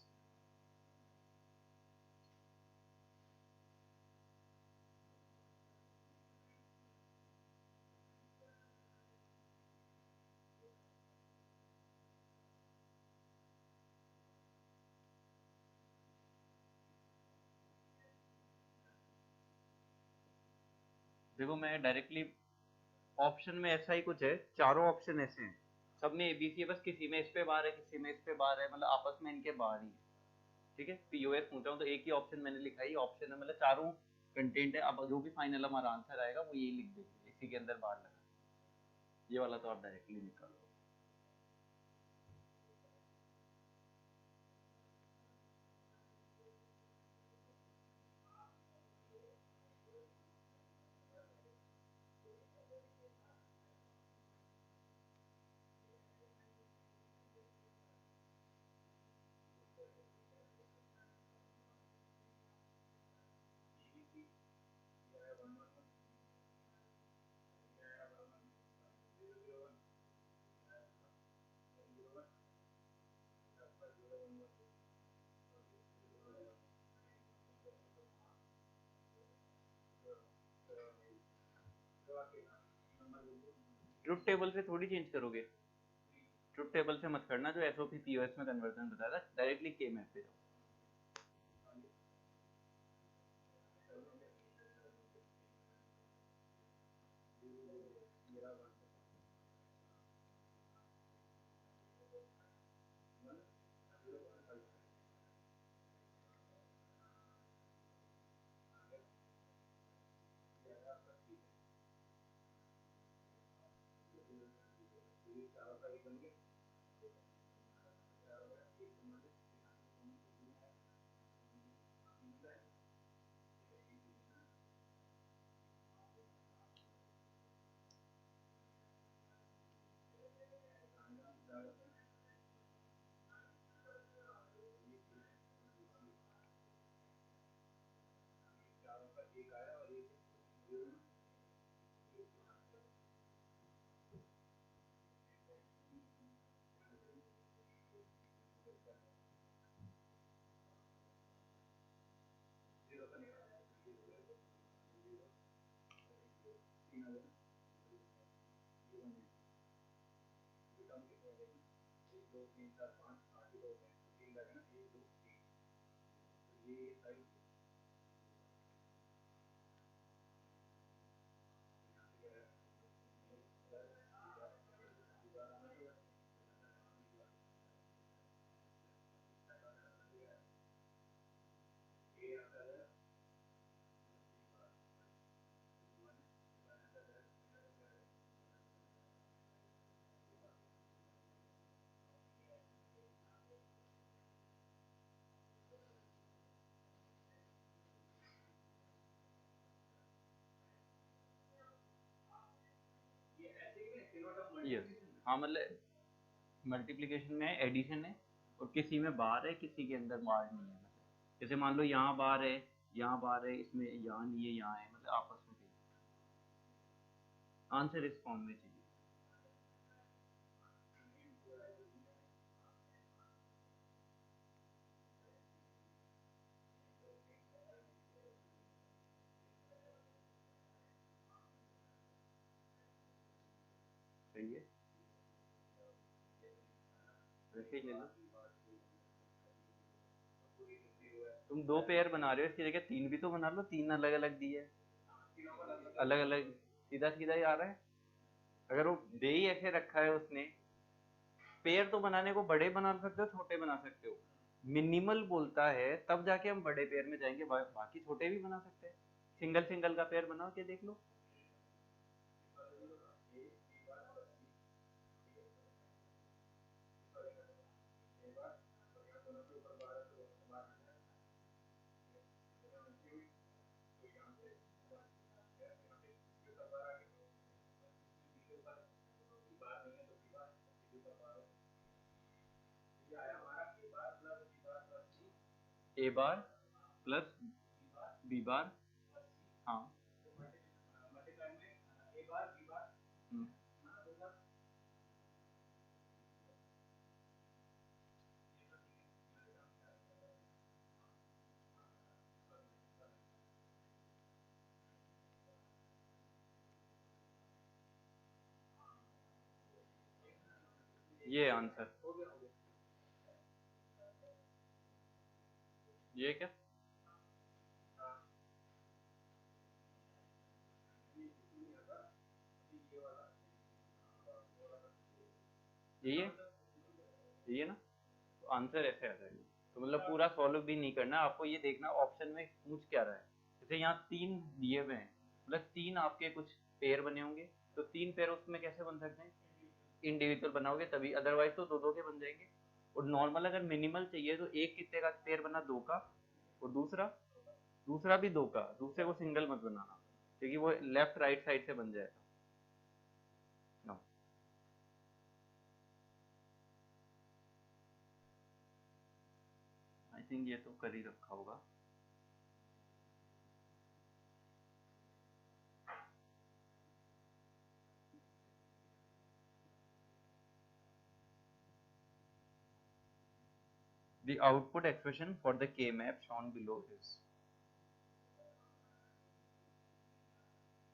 देखो मैं डायरेक्टली ऑप्शन में ऐसा ही कुछ है, चारों ऑप्शन ऐसे हैं, सब में एबीसी है, बस किसी में इस पे बार है, किसी में इस पे बार है, मतलब आपस में इनके बार ही है। ठीक है, पीओएस पूछा हूँ तो एक ही ऑप्शन मैंने लिखा है, ये ऑप्शन है, मतलब चारों कंटेंट है। अब जो भी फाइनल हमारा आंसर आएगा वो यही लिख देंगे, इसी के अंदर बार लगा, ये वाला तो आप डायरेक्टली निकालो। ट्रुथ टेबल से थोड़ी चेंज करोगे, ट्रुथ टेबल से मत करना, जो एसओपी पीओएस में कन्वर्जन बताया था, डायरेक्टली के मैप पे जाओ। यस, हाँ मतलब मल्टीप्लिकेशन में एडिशन है और किसी में बार है, किसी के अंदर बार नहीं है। मतलब जैसे मान लो यहाँ बार है, यहाँ बार है, इसमें यहाँ नहीं है, यहाँ है, मतलब आपस में भी आंसर इस फॉर्म में चाहिए। सही है, वैसे ही ले लो। तुम दो पेयर बना रहे हो, इसकी जगह तीन भी तो बना लो, तीन अलग अलग दिए है, अलग अलग, सीधा सीधा ही आ रहा है। अगर वो दे ही ऐसे रखा है उसने, पेयर तो बनाने को बड़े बना सकते हो, छोटे बना सकते हो, मिनिमल बोलता है तब जाके हम बड़े पेयर में जाएंगे, बाकी छोटे भी बना सकते हैं। सिंगल सिंगल का पेयर बनाओ के देख लो। ए बार प्लस बी बार, हाँ हम्म, ये आंसर, ये क्या, यही है, यही है ना, तो आंसर ऐसे आ जाएगा। तो मतलब पूरा सॉल्व भी नहीं करना आपको, ये देखना ऑप्शन में पूछ क्या रहा है। जैसे यहाँ तीन दिए हुए हैं, मतलब तीन आपके कुछ पेयर बने होंगे, तो तीन पेयर उसमें कैसे बन सकते हैं, इंडिविजुअल बनाओगे तभी, अदरवाइज तो दो दो के बन जाएंगे। और नॉर्मल अगर मिनिमल चाहिए तो एक कितने का पेयर बना, दो का, और दूसरा दूसरा भी दो का, दूसरे को सिंगल मत बनाना क्योंकि वो लेफ्ट राइट साइड से बन जाएगा। नो, आई थिंक ये तो कर ही रखा होगा। The output expression for the K map shown below is,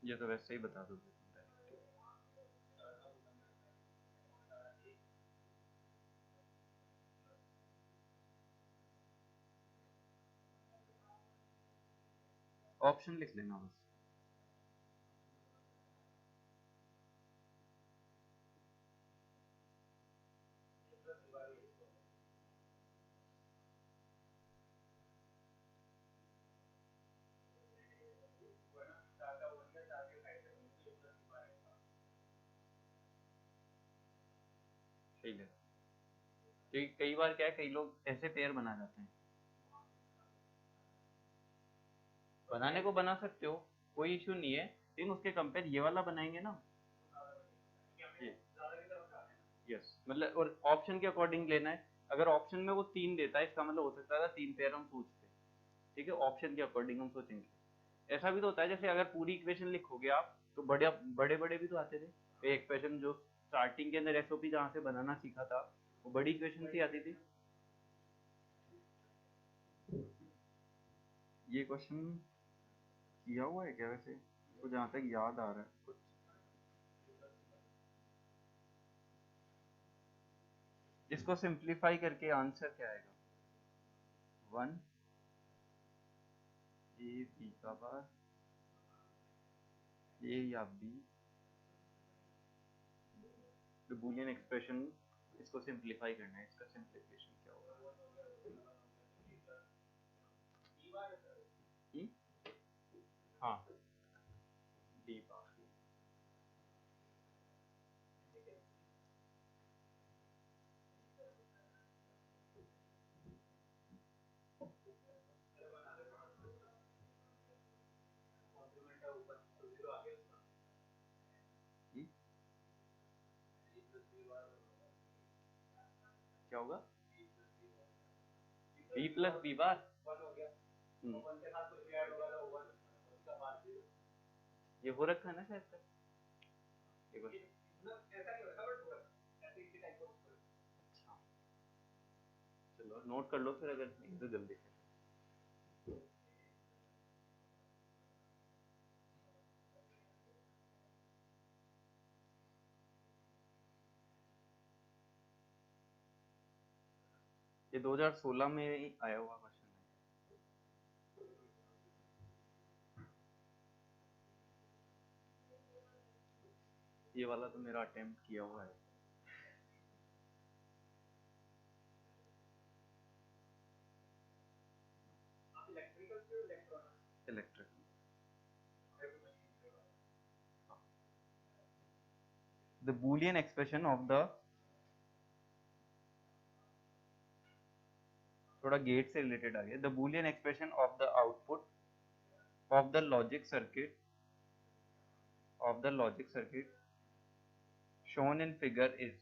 ये तो वैसे ही बता दोगे तुम डायरेक्ट। ऑप्शन लिख लेना बस। सही है, क्योंकि कई बार क्या है, कई लोग ऐसे पेयर बना जाते हैं। बनाने को बना सकते हो, कोई इश्यू नहीं है, लेकिन उसके कंपेयर ये वाला बनाएंगे ना, ये यस, मतलब और ऑप्शन के अकॉर्डिंग लेना है। अगर ऑप्शन में वो 3 देता है, इसका मतलब हो सकता है 3 पेयर हम सोचते हैं, ठीक है, ऑप्शन के अकॉर्डिंग हम सोचेंगे। ऐसा भी तो होता है, जैसे अगर पूरी इक्वेशन लिखोगे आप तो बड़े बड़े बड़े भी तो आते थे। एक इक्वेशन जो स्टार्टिंग के अंदर एसओपी जहाँ से बनाना सीखा था, वो बड़ी इक्वेशन सी आती थी। ये क्वेश्चन किया हुआ है क्या वैसे, तो जहाँ तक याद आ रहा है कुछ। इसको सिंप्लीफाई करके आंसर क्या आएगा, 1 ए बी का बार ए या बी, तो बूलियन एक्सप्रेशन, इसको सिंप्लीफाई करना है, इसका सिंप्लीफिकेशन क्या होगा। हाँ, डी बार। क्या होगा, बी प्लस बी बार। ये हो रखा है ना शायद तक, अच्छा चलो नोट कर लो फिर, अगर नहीं तो जल्दी से। ये 2016 में ही आया हुआ क्वेश्चन है। ये वाला तो मेरा अटेम्प्ट किया हुआ है। Electric, the Boolean expression of the, थोड़ा गेट से रिलेटेड आ गया, the Boolean expression of the output of the logic circuit, of the logic circuit shown in figure is,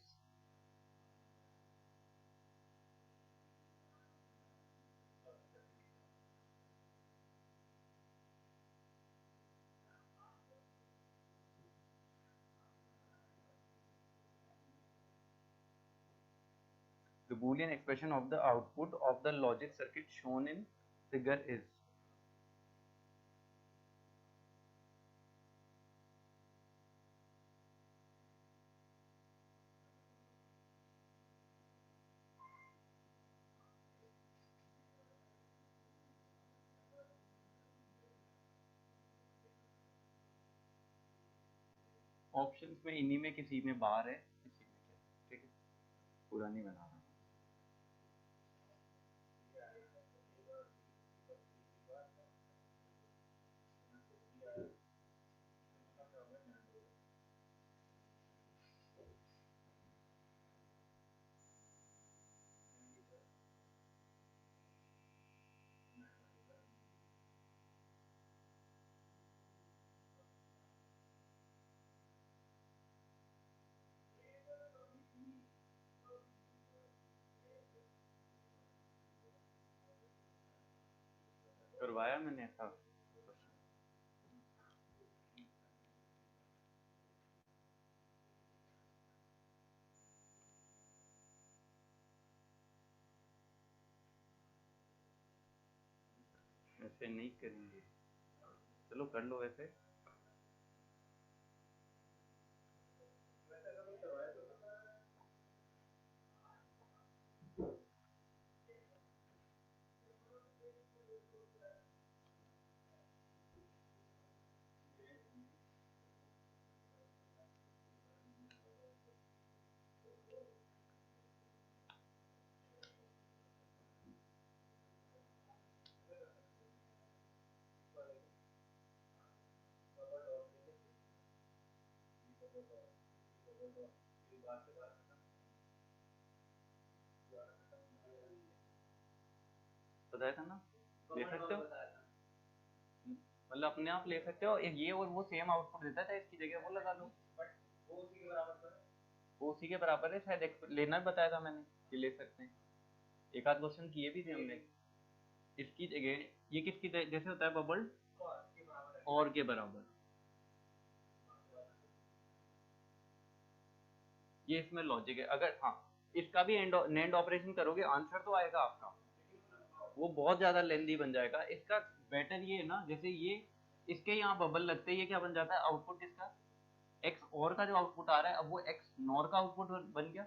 the boolean expression of the output of the logic circuit shown in figure is। Options में इन्हीं में किसी में बार है, किसी में क्या है, ठीक है, पूरा नहीं बना रहा। करवाया मैंने ऐसा क्वेश्चन, ऐसे नहीं करेंगे, चलो कर लो वैसे। बताया था ना, ले सकते हो, मतलब अपने आप ले सकते हो, ये और वो सेम आउटपुट देता है, इसकी जगह वो लगा लो। वो उसी के बराबर है, वो उसी के बराबर है शायद, लेना बताया था मैंने कि ले सकते हैं, एक आध क्वेश्चन किए भी थे हमने। इसकी जगह ये किसकी जैसे होता है बबल, और के बराबर, ये इसमें लॉजिक है। अगर हाँ इसका भी नेंड ऑपरेशन करोगे आंसर तो आएगा आपका, वो बहुत ज्यादा लेंदी बन जाएगा। इसका बेटर ये है ना, जैसे ये इसके यहाँ बबल लगते ही ये क्या बन जाता है आउटपुट इसका, एक्स और का जो आउटपुट आ रहा है अब वो एक्स नॉर का आउटपुट बन गया।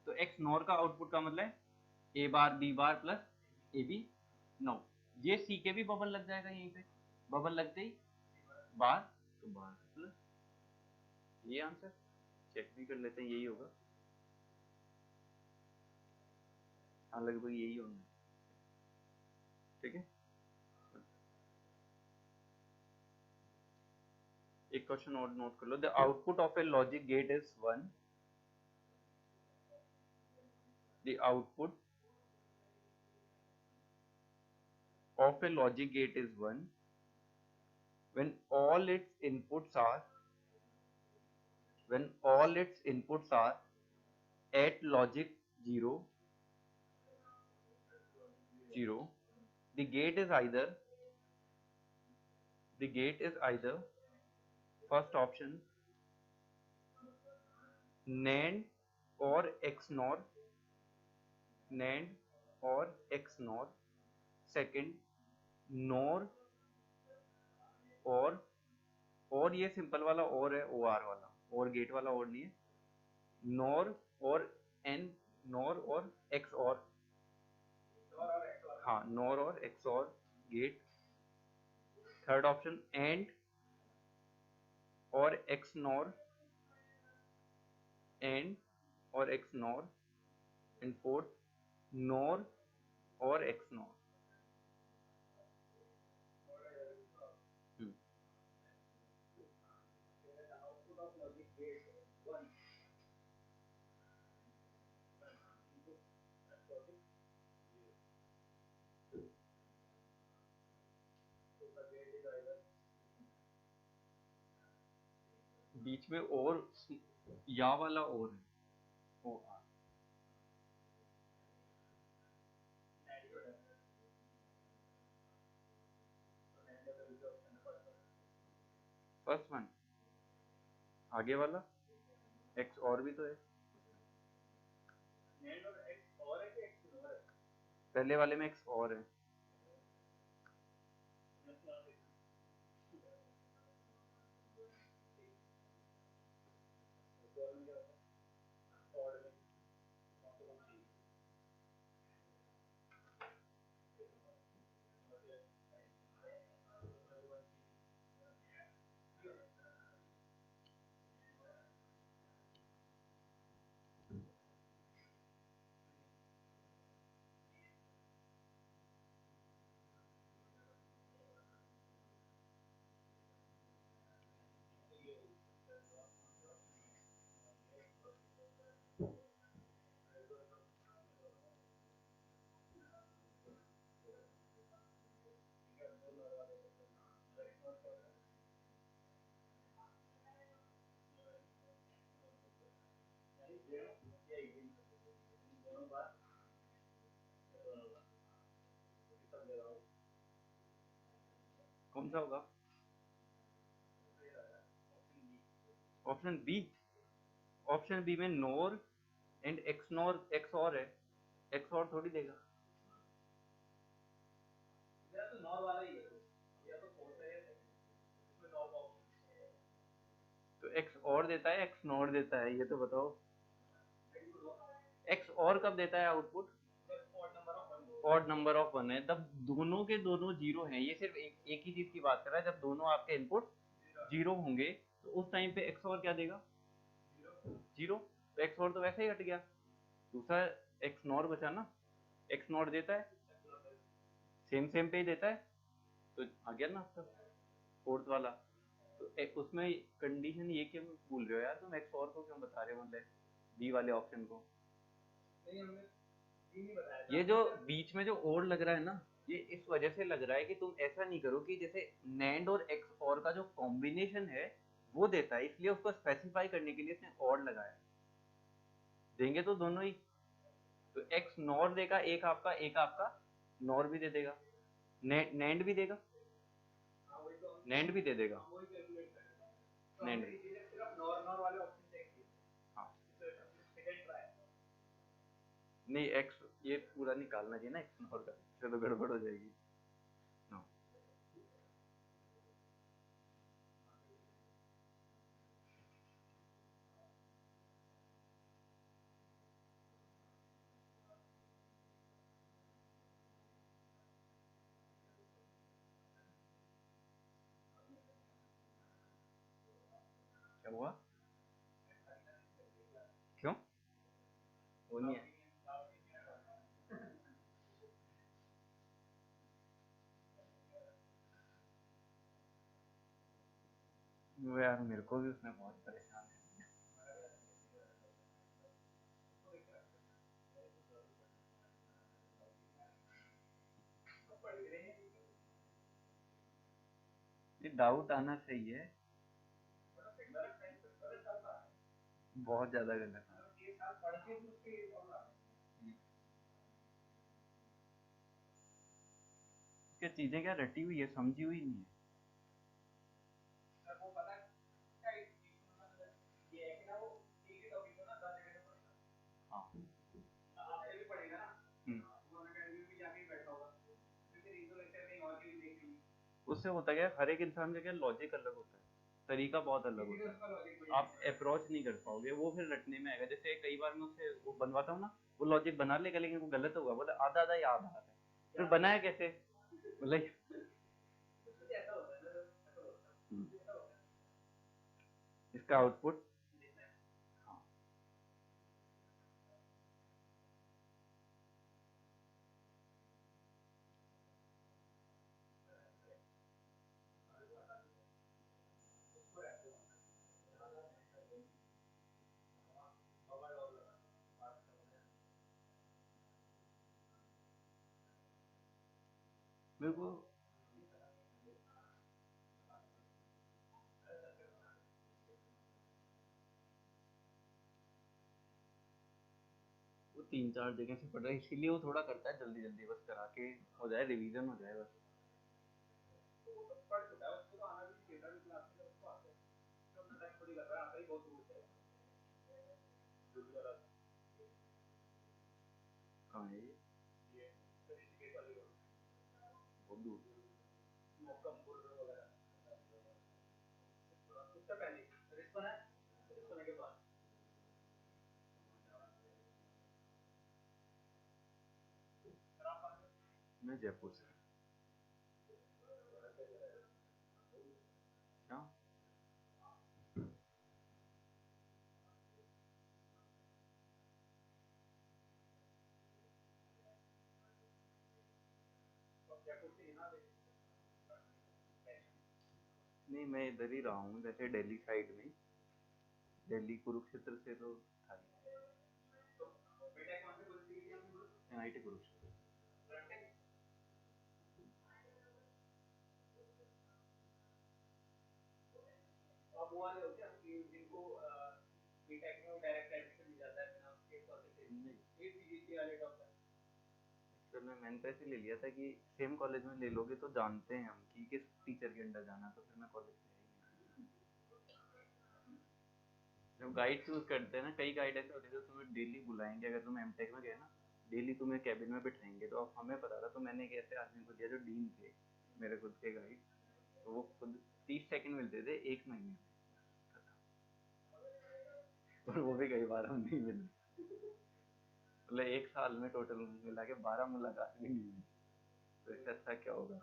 तो एक्स नॉर का आउटपुट का मतलब A bar B bar plus A B no, ये सी के भी बबल लग जाएगा यहीं पे, बबल लगते ही बार, तो बार प्लस, ये आंसर चेक भी कर लेते हैं, यही होगा। हाँ लगभग यही होगा, ठीक है। एक क्वेश्चन और नोट कर लो, the output of a logic gate is 1, the output of a logic gate is 1 when all its inputs are at logic 0 0, the gate is either first option NAND or XNOR, second NOR और ये simple वाला और है, OR वाला, और gate वाला और नहीं है, NOR और XOR, हाँ NOR और XOR gate. Third option AND और XNOR, एंड फोर्थ NOR और XNOR। बीच में और या वाला और है, ओ आर, फर्स्ट वन आगे वाला एक्स और भी तो है, पहले वाले में एक्स और है, कौन सा होगा ऑप्शन बी। ऑप्शन बी में नोर एंड एक्सनोर, एक्स और है, एक्स और थोड़ी देगा, तो एक्स और देता है एक्स नोर देता है, ये तो बताओ। एक्स और कब देता है आउटपुट, ऑड नंबर ऑफ 1 है, तब दोनों के दोनों जीरो हैं, ये सिर्फ एक ही चीज की बात कर रहा है, जब दोनों आपके इनपुट जीरो होंगे तो उस टाइम पे एक्स और क्या देगा, जीरो, तो एक्स और तो वैसे ही हट गया, दूसरा एक्स नॉर बचा ना, एक्स नॉर देता है सेम पे ही देता है, तो आ गया ना आपका फोर्थ वाला। तो उसमें कंडीशन ये क्यों भूल रहे हो यार तुम, एक्स और को क्यों बता रहे हो, मतलब बी वाले ऑप्शन को। नहीं हमने बी नहीं बताया था। ये जो बीच में जो और लग रहा है ना, ये इस वजह से लग रहा है कि तुम ऐसा नहीं करो कि जैसे नैंड और एक्स और का जो कॉम्बिनेशन है वो देता है, इसलिए उसको स्पेसिफाई करने के लिए इसने और लगाया। देंगे तो दोनों ही, तो एक्स नॉर देगा एक आपका नॉर भी दे देगा, नैंड भी देगा, हाँ वही तो नैंड भी दे देगा, हम वही कैलकुलेट कर रहे हैं। तो नैंड। हमने इसीलिए सिर्फ नॉर वाले ऑप्शन चेक किए थे। हाँ सेकंड ट्राई। नहीं, एक्स ये पूरा निकालना चाहिए ना एक्स नॉर का, इससे तो गड़बड़ हो जाएगी। हाँ क्या हुआ, क्यों वो नहीं है। वो यार मेरे को भी उसने बहुत परेशान है। ये डाउट आना सही है, बहुत ज्यादा गलत है। उसकी चीजें क्या रटी हुई है, समझी हुई नहीं है। वो पता क्या ये है कि ना वो एक ही टॉपिक को ना 10 जगह से पढ़ेगा। हाँ आपसे भी पढ़ेगा ना, वो अकेडमी में जाके बैठा होगा, फिर एक दो लेक्चर कहीं और की भी देख ली। उससे होता क्या है, हर एक इंसान का क्या लॉजिक अलग होता है, तरीका बहुत अलग होता है, आप अप्रोच नहीं कर पाओगे, वो फिर रटने में आएगा। जैसे कई बार मैं उससे वो बनवाता हूँ ना, वो लॉजिक बना लेगा लेकिन वो गलत होगा, बोले आधा आधा याद आ रहा है, फिर बनाया कैसे, मतलब ऐसा होता है ना, ऐसा होता है। इसका आउटपुट। हाँ मेरे को वो 3-4 जगह से पढ़ रहा है, इसीलिए वो थोड़ा करता है जल्दी जल्दी, बस करा के हो जाए, रिवीजन हो जाए बस। तो वो तो पढ़ चुका है, उसको तो आना भी नहीं चाहिए था, लेकिन आपके लिए उसको आता है। तो अपना टाइम थोड़ी लग रहा है, आता ही बहुत दूर से है। दूर वाला कहाँ है ये, ये ऋषिकेश वाली रोड, बहुत दूर। मोकमपुर वगैरह, उससे पहले रिस्पना है, रिस्पना के बाद। मैं जयपुर से। क्या जयपुर से यहाँ पे नहीं, मैं इधर ही रहा हूँ, जैसे दिल्ली साइड में, दिल्ली कुरुक्षेत्र से तो था ही। बेटा कौन से कॉलेज की आपने बोला? एनआईटी कुरुक्षेत्र। आप वो वाले हो क्या कि जिनको बीटेक में डायरेक्ट एडमिशन मिल जाता है बिना उसके परसेंटेज? नहीं, ये सीजीपीए वाले डॉक्टर। एक्चुअल में मैंने तो ऐसे ले लिया था कि सेम कॉलेज में ले लोगे तो जानते हैं हम कि किस टीचर के अंडर जाना, तो फिर मैं कॉलेज में ही नहीं। जब गाइड चूज करते हैं ना, कई गाइड ऐसे होते हैं जो तुम्हें डेली बुलाएंगे, अगर तुम एमटेक में गए ना, डेली तुम्हें कैबिन में बिठाएंगे। तो अब हमें पता था, तो मैंने एक ऐसे आदमी को दिया जो डीन थे, मेरे खुद के गाइड, तो वो खुद 30 सेकंड मिलते थे 1 महीने में, और वो भी कई बार हम नहीं मिले, मतलब 1 साल में टोटल मिला के 12 मुलाकात भी नहीं हुई, तो इससे अच्छा क्या होगा।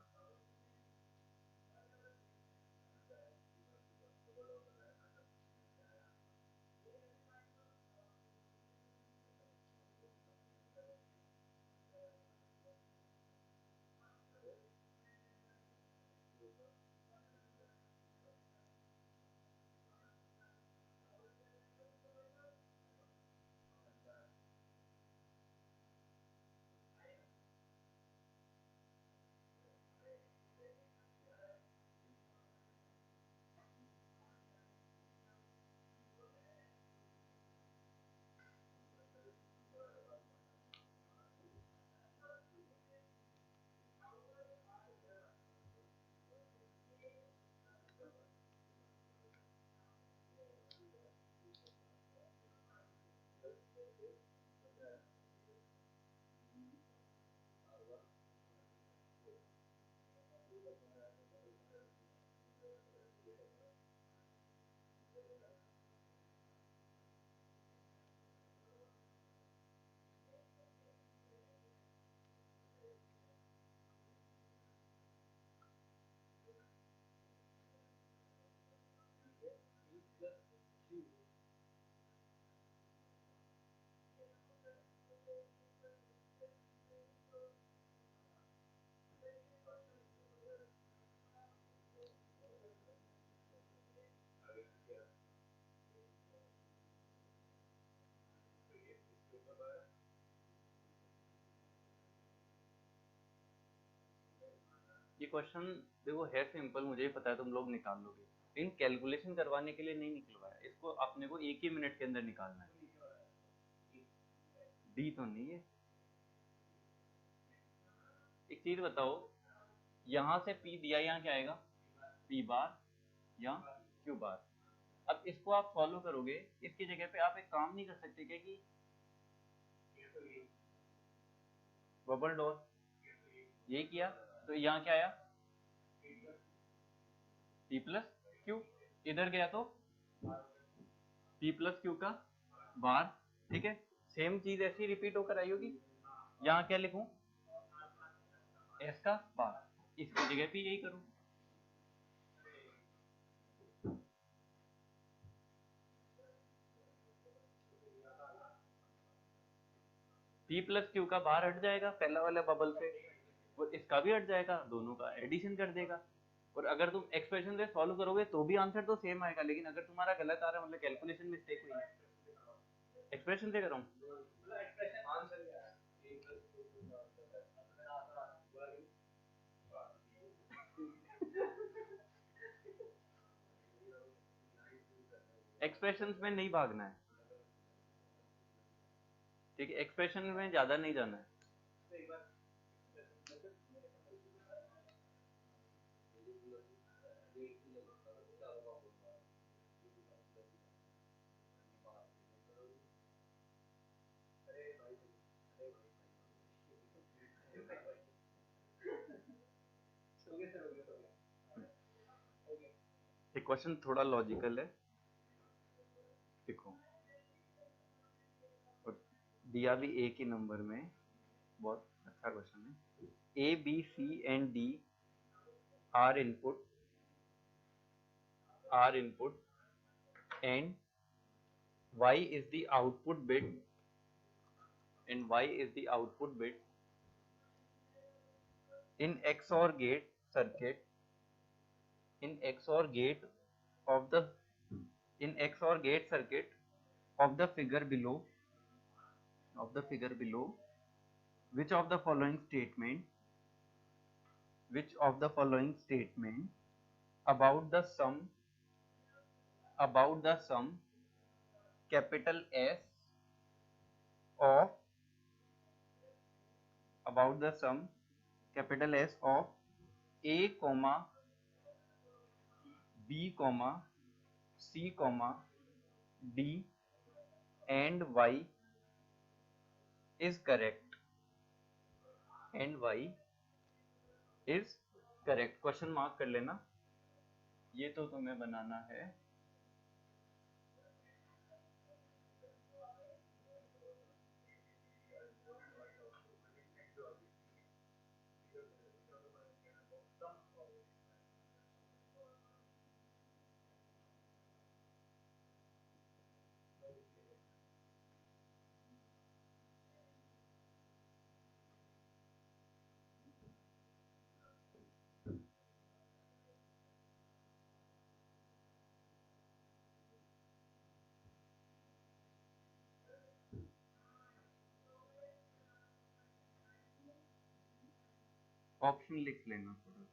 ये क्वेश्चन देखो है सिंपल, मुझे ही पता है तुम लोग निकाल लोगे, लेकिन कैलकुलेशन करवाने के लिए नहीं निकलवाया इसको, अपने को एक ही मिनट के अंदर निकालना है। डी तो नहीं है। एक चीज बताओ, यहां से पी दिया, यहाँ क्या आएगा, पी बार या क्यू बार। अब इसको आप फॉलो करोगे, इसकी जगह पे आप एक काम नहीं कर सकते क्या कि बबल डॉट, ये किया तो यहाँ क्या आया, पी प्लस क्यू, इधर गया तो पी प्लस क्यू का बार, ठीक है। सेम चीज ऐसी रिपीट होकर आई होगी, यहाँ क्या लिखूं, एस का बार, इसकी जगह पे यही करूं। पी प्लस क्यू का बार हट जाएगा पहला वाला बबल से, और इसका भी हट जाएगा, दोनों का एडिशन कर देगा। और अगर तुम एक्सप्रेशन से सॉल्व करोगे तो भी आंसर तो सेम आएगा, लेकिन अगर तुम्हारा गलत आ रहा है मतलब कैलकुलेशन मिस्टेक हुई है। एक्सप्रेशन से करो, एक्सप्रेशन में नहीं भागना है, ठीक है, एक्सप्रेशन में ज्यादा नहीं जाना है। ये क्वेश्चन थोड़ा लॉजिकल है, देखो, और दिया भी एक ही नंबर में, बहुत अच्छा क्वेश्चन है। A B C and D are input and y is the output bit in XOR gate circuit of the figure below, which of the following statement about the sum capital S of A comma B comma C comma D and Y is correct, question mark कर लेना, ये तो तुम्हें बनाना है। Option लिख लेना थोड़ा।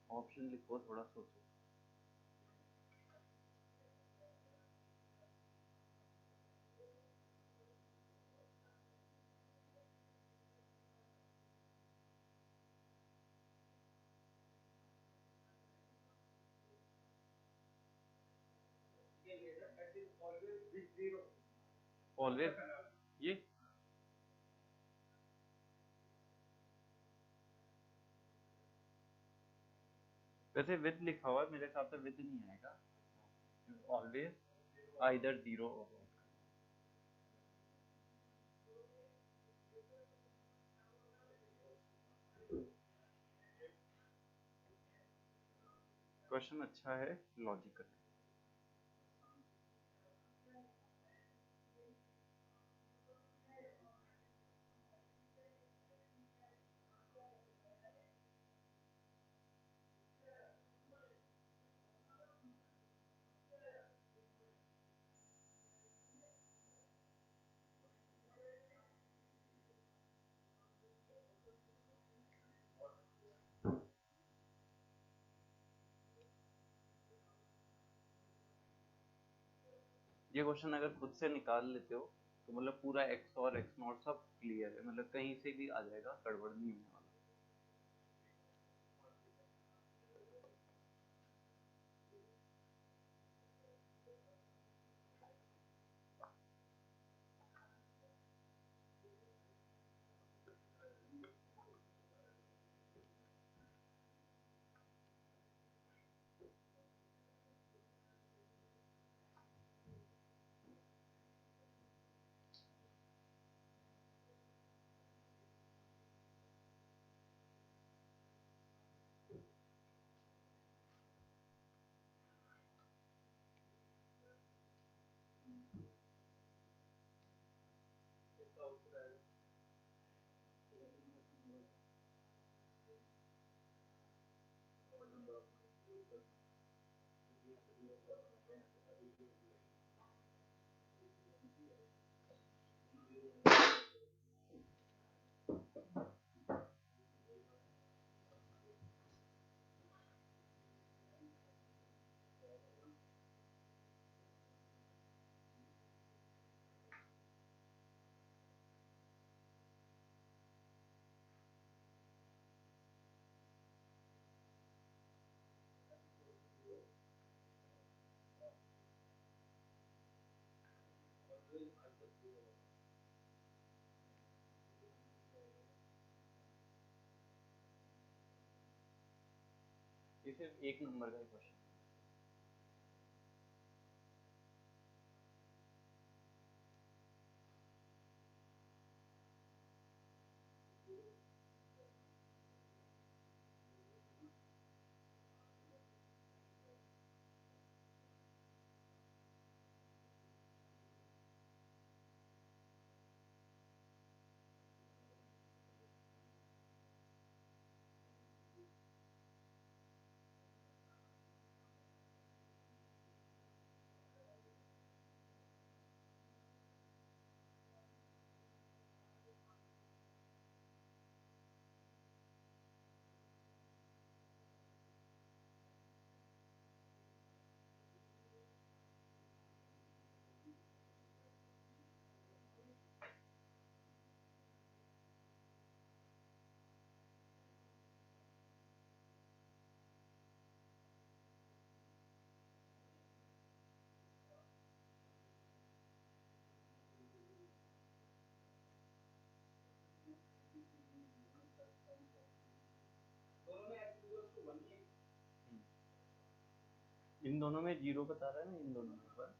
Option लिखो, थोड़ा सोचो। ऑलवेज ये वैसे विद लिखा हुआ है, मेरे हिसाब से विद नहीं आएगा। Always either zero. क्वेश्चन अच्छा है, लॉजिकल। ये क्वेश्चन अगर खुद से निकाल लेते हो तो मतलब पूरा एक्स और एक्स नॉट सब क्लियर है, मतलब कहीं से भी आ जाएगा, गड़बड़ नहीं होने वाला। ये सिर्फ एक नंबर का क्वेश्चन। इन दोनों में जीरो बता रहा है ना, इन दोनों में पर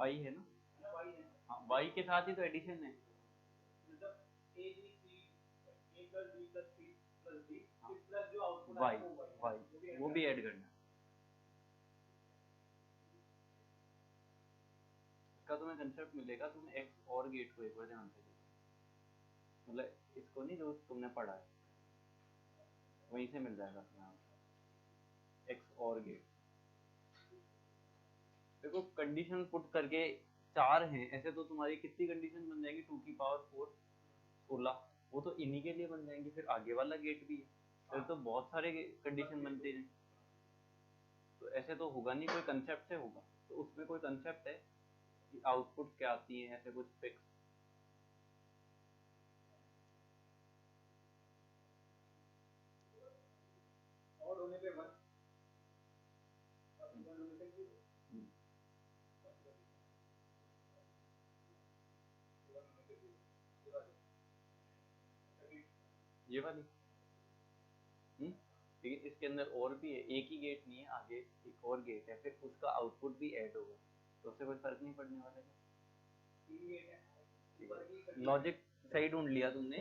आई है ना। हाँ, वाई के साथ ही तो एडिशन है। वाई वाई वो भी ऐड करना है। इसका तुम्हें कंसेप्ट मिलेगा, तुम एक्स और गेट को एक बार ध्यान से देखो, मतलब इसको नहीं जो तुमने पढ़ा है वहीं से मिल जाएगा तुम्हें एक्स और गेट। देखो कंडीशन पुट करके 4 हैं, ऐसे तो तुम्हारी कितनी कंडीशन बन जाएंगी 2 की पावर 4 16, वो तो इन्हीं के लिए बन जाएंगी, फिर आगे वाला गेट भी है, फिर तो बहुत सारे कंडीशन बनते हैं। तो ऐसे तो होगा नहीं, कोई कंसेप्ट से होगा, तो उसमें कोई कंसेप्ट है कि आउटपुट क्या आती है ऐसे कुछ फिक्स। और होने पे 1 और इवन होने पे 0 ये वाली लेकिन इसके अंदर और भी है, एक ही गेट नहीं है, आगे एक और गेट है, फिर उसका आउटपुट भी ऐड होगा, तो उससे कोई फर्क नहीं पड़ने वाला है। लॉजिक सही ढूंढ लिया तुमने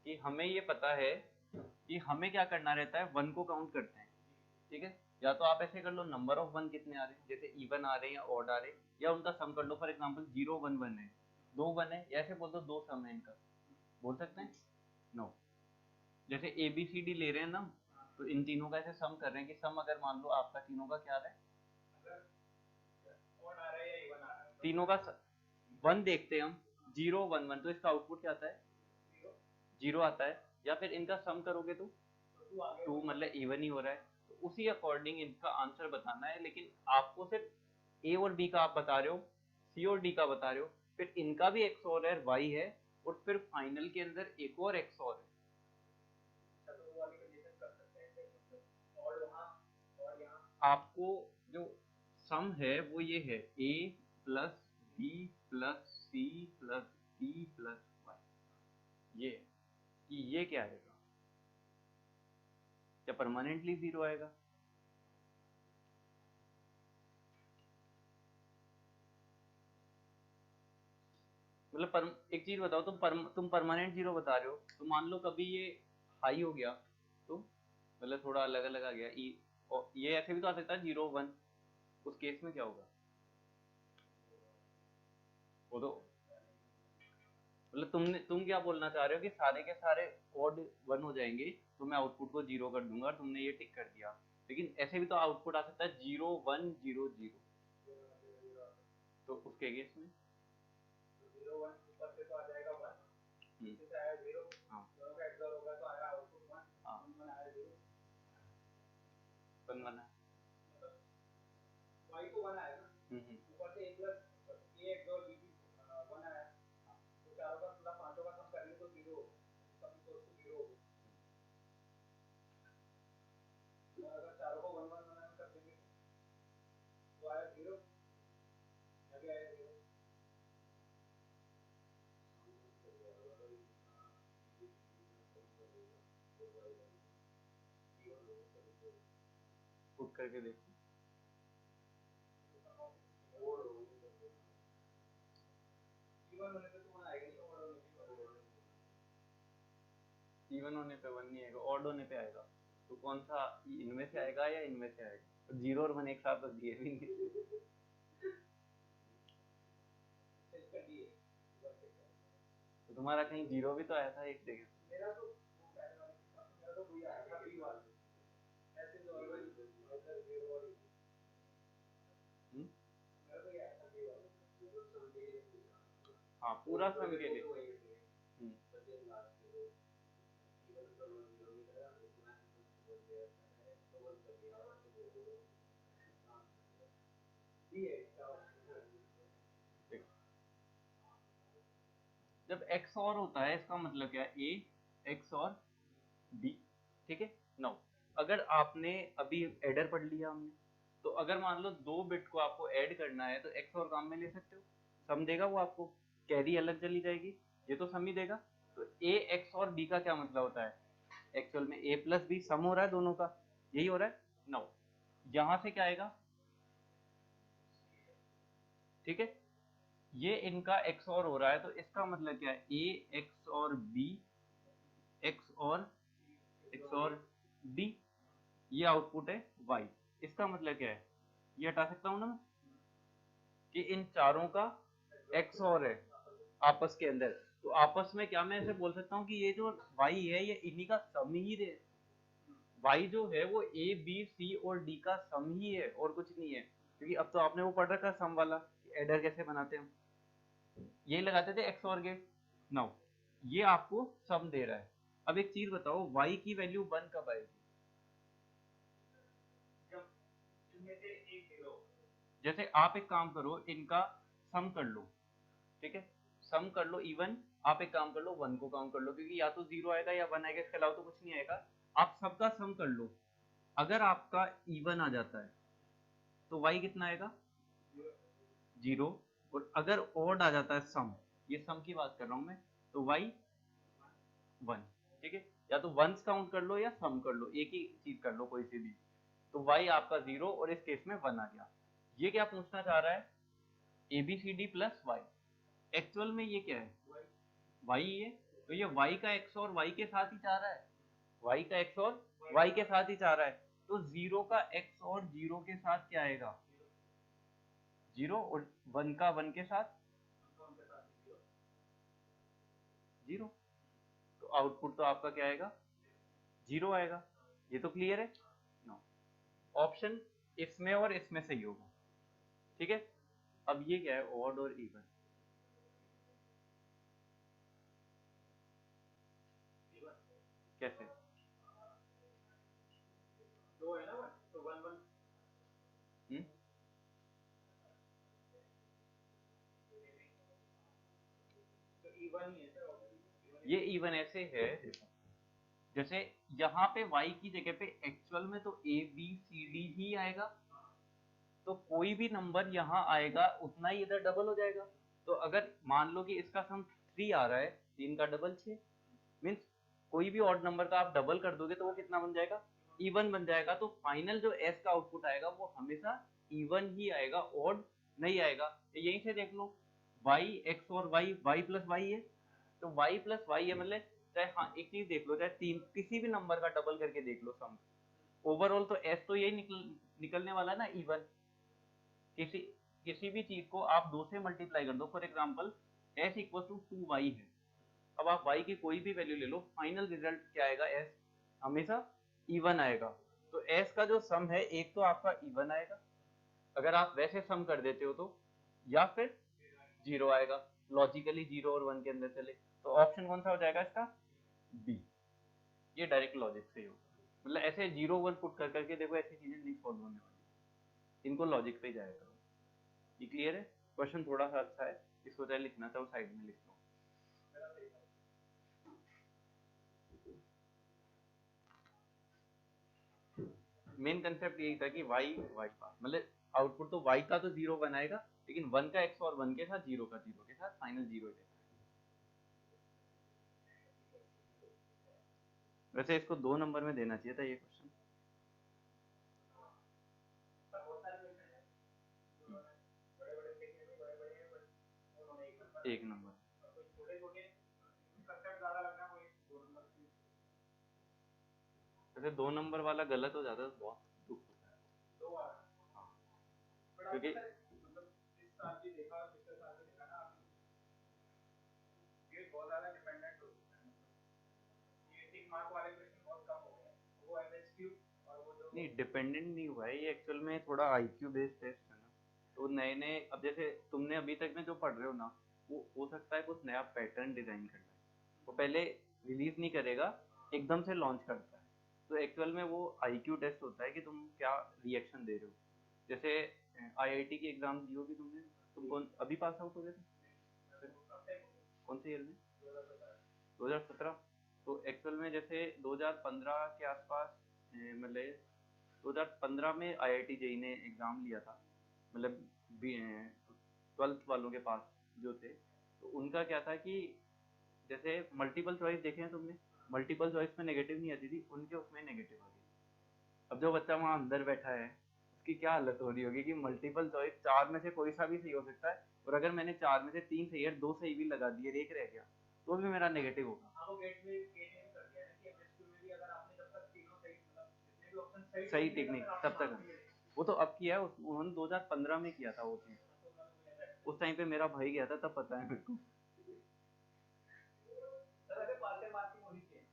कि हमें ये पता है कि हमें क्या करना रहता है, 1 को काउंट करते हैं, ठीक है। या तो आप ऐसे कर लो नंबर ऑफ 1 कितने आ रहे हैं, जैसे इवन आ रहे हैं या ऑड आ रहे हैं, या उनका सम कर लो, फॉर एग्जांपल 0 1 1 है, 2 1 है, या ऐसे बोल दो 2 सम है इनका, बोल सकते हैं नो। जैसे ए बी सी डी ले रहे हैं ना, तो इन तीनों का ऐसे सम कर रहे हैं कि सम अगर मान लो आपका तीनों का क्या रहा है, तीनों का 1 देखते हैं हम, 0 1 1, तो इसका आउटपुट क्या आता है 0 आता है, या फिर इनका सम करोगे तो 2, मतलब इवन ही हो रहा है, तो उसी अकॉर्डिंग इनका आंसर बताना है। लेकिन आपको सिर्फ ए और बी का आप बता रहे हो, सी और डी का बता रहे हो, फिर इनका भी एक्स और है, वाई है, और फिर फाइनल के अंदर एक और एक्स और है। आपको जो सम है वो ये है a plus B plus C plus D plus Y, ये कि ये क्या आएगा, क्या परमानेंटली 0 आएगा। मतलब एक चीज बताओ, तुम परमानेंट 0 बता रहे हो, तो मान लो कभी ये हाई हो गया, तो मतलब थोड़ा अलग अलग आ गया ई, और ये ऐसे भी तो आ सकता है 0 1, उस केस में क्या होगा, वो तो मतलब तुम क्या बोलना चाह रहे हो कि सारे के सारे ऑड 1 हो जाएंगे, तो मैं आउटपुट को 0 कर दूंगा, तुमने ये टिक कर दिया, लेकिन ऐसे भी तो आउटपुट आ सकता है 0 1 0 0, तो उसके केस में 0 1 ऊपर से तो आ जाएगा 1, नीचे से आया 0, हाँ दोनों का XOR होगा तो आया आउटपुट 1, हाँ 1 1 आया 0, 1 1 है, मतलब y तो 1 आएगा, ऊपर से a plus a XOR b 1 आया, तो चारों का मतलब पांचों का सम करेंगे तो 0 होगा, सम इक्वल्स टू 0 होगा, और अगर चारों को 1 1 1 कर देंगे तो आया 0, यहाँ भी आया 0, पुट करके देखो, इवन होने पे तो 1 आएगा नहीं, और होने पे इवन होने पे 1 नहीं आएगा, ऑड होने पे आएगा, तो कौन सा इनमें से आएगा या इनमें से आएगा, 0 और 1 एक साथ तो दिए भी नहीं, तो तुम्हारा कहीं 0 भी तो आया था एक जगह, मेरा तो मेरा तो वही आया था बी वाला, ऐसे जो ऑलरेडी इधर 0 और मेरा तो ये आया था बी वाला, हाँ पूरा सम के लिए, जब एक्स और होता है इसका मतलब क्या है, ए एक्स और बी, ठीक है। नाउ अगर आपने अभी एडर पढ़ लिया हमने, तो अगर मान लो 2 बिट को आपको ऐड करना है, तो एक्स और काम में ले सकते हो, सम देगा वो आपको, कैरी अलग चली जाएगी, ये तो सम ही देगा। तो ए एक्स और बी का क्या मतलब होता है, एक्चुअल में ए प्लस बी सम हो रहा है दोनों का, यही हो रहा है। नाउ यहां से क्या आएगा, ठीक है, ये इनका एक्स और हो रहा है, तो इसका मतलब क्या है, ए एक्स और बी एक्स और डी, ये आउटपुट है y, इसका मतलब क्या है, ये हटा सकता हूं ना मैं, कि इन चारों का एक्स और है आपस के अंदर, तो आपस में क्या मैं ऐसे बोल सकता हूँ कि ये जो वाई है ये इन्हीं का सम ही है। वाई जो है वो ए बी सी और डी का सम ही है और कुछ नहीं है, क्योंकि अब तो आपने वो पढ़ रखा सम वाला, एडर कैसे बनाते हैं, ये लगाते थे एक्स और गेट। नाउ ये आपको सम दे रहा है। अब एक चीज बताओ, y की वैल्यू 1 कब आएगी? जैसे आप एक काम करो, इनका सम कर लो, ठीक है, सम कर लो इवन। आप एक काम कर लो, 1 को काउंट कर लो, क्योंकि या तो 0 आएगा या 1 आएगा, इसके अलावा तो कुछ नहीं आएगा। आप सबका सम कर लो, अगर आपका इवन आ जाता है तो y कितना आएगा? 0। और अगर ऑड आ जाता है सम, ये सम की बात कर रहा हूं मैं, तो y 1। ठीक है, या तो वंस काउंट कर लो या सम कर लो, एक ही चीज कर लो कोई सी भी। तो y आपका 0 और इस केस में 1 आ गया। ये क्या पूछना चाह रहा है? ABCD plus y। एक्चुअल में ये क्या है? y है, तो ये y का x और y के साथ ही चाह रहा है, y का x और y के साथ ही चाह रहा है। तो 0 का x और 0 के साथ क्या आएगा? 0, और 1 का 1 के साथ 0। तो आउटपुट तो आपका क्या आएगा? 0 आएगा। ये तो क्लियर है? नो, ऑप्शन इसमें और इसमें सही होगा। ठीक है, अब ये क्या है? ऑड और इवन। कैसे? दो है ना, तो 1 1 हम्म, तो इवन ही है सर। ये इवन ऐसे है, देखो, जैसे यहाँ पे y की जगह पे एक्चुअल में तो a b c d ही आएगा, तो कोई भी नंबर यहाँ आएगा उतना ही इधर डबल हो जाएगा। तो अगर मान लो कि इसका सम 3 आ रहा है, 3 का डबल 6, मीन्स कोई भी ऑड नंबर का आप डबल कर दोगे तो वो कितना बन जाएगा? इवन बन जाएगा। तो फाइनल जो s का आउटपुट आएगा वो हमेशा इवन ही आएगा, ऑड नहीं आएगा। तो यहीं से देख लो, y x और y प्लस y है, तो y प्लस y है, मतलब चाहे, हाँ एक चीज देख लो, चाहे तीन किसी भी नंबर का डबल करके देख लो सम, ओवरऑल तो s तो यही निकलने वाला है ना, इवन। किसी किसी भी चीज को आप 2 से मल्टीप्लाई कर दो, for example s equal to 2y है, अब आप y की कोई भी वैल्यू ले लो, फाइनल रिजल्ट क्या आएगा? s हमेशा इवन आएगा। तो s का जो सम है, एक तो आपका इवन आएगा अगर आप वैसे सम कर देते हो तो, या फिर 0 आएगा, लॉजिकली 0 और 1 के अंदर चले। तो ऑप्शन कौन सा हो जाएगा इसका? बी। ये डायरेक्ट लॉजिक से ही होगा, मतलब ऐसे 0 1 पुट कर करके देखो, ऐसी चीजें नहीं सॉल्व होने वाली, इनको लॉजिक पे ही जाएगा। ये क्लियर है? क्वेश्चन थोड़ा सा अच्छा है, इसको चाहे लिखना था वो साइड में लिख लो। मेन कंसेप्ट यही था कि वाई मतलब आउटपुट तो y का तो 0 बनाएगा, लेकिन 1 का x और 1 के साथ 0 का 0 के साथ फाइनल 0 देगा। वैसे इसको 2 नंबर में देना चाहिए था ये क्वेश्चन। एक नंबर वैसे 2 नंबर वाला गलत हो जाता है तो बहुत दुख होता है। हाँ, क्योंकि नहीं, डिपेंडेंट नहीं हुआ है ये, एक्चुअल में थोड़ा आईक्यू बेस्ड टेस्ट है ना। तो नए नए, अब जैसे तुमने अभी तक में जो पढ़ रहे हो ना, वो हो सकता है कुछ नया पैटर्न डिजाइन करना है, वो पहले रिलीज नहीं करेगा, एकदम से लॉन्च करता है। तो एक्चुअल में वो आईक्यू टेस्ट होता है कि तुम क्या रिएक्शन दे रहे हो। जैसे आईआईटी की एग्जाम दी होगी तुमने, तुम कौन अभी पास आउट हो गए थे? कौन से ईयर में? 2017। तो एक्चुअल में जैसे 2015 के आसपास, मतलब 2015 में आईआईटी जेई ने एग्जाम लिया था, मतलब 12th वालों के पास जो थे, तो उनका क्या था कि जैसे मल्टीपल चॉइस देखे हैं तुमने, मल्टीपल चॉइस में नेगेटिव नहीं आती थी, उनके उसमें नेगेटिव आ गई। अब जो बच्चा वहां अंदर बैठा है उसकी क्या हालत हो रही होगी कि मल्टीपल चॉइस 4 में से कोई सा भी सही हो सकता है, और अगर मैंने 4 में से 3 सही है, 2 सही भी लगा दिए, एक रह गया, तो भी मेरा नेगेटिव होगा। सही टेक्निक तब तक, वो तो अब किया है, उन्होंने 2015 में किया था वो चीज। उस टाइम पे मेरा भाई गया था, तब पता है मेरे को। सर अगर पार्शियल मार्किंग होनी चाहिए।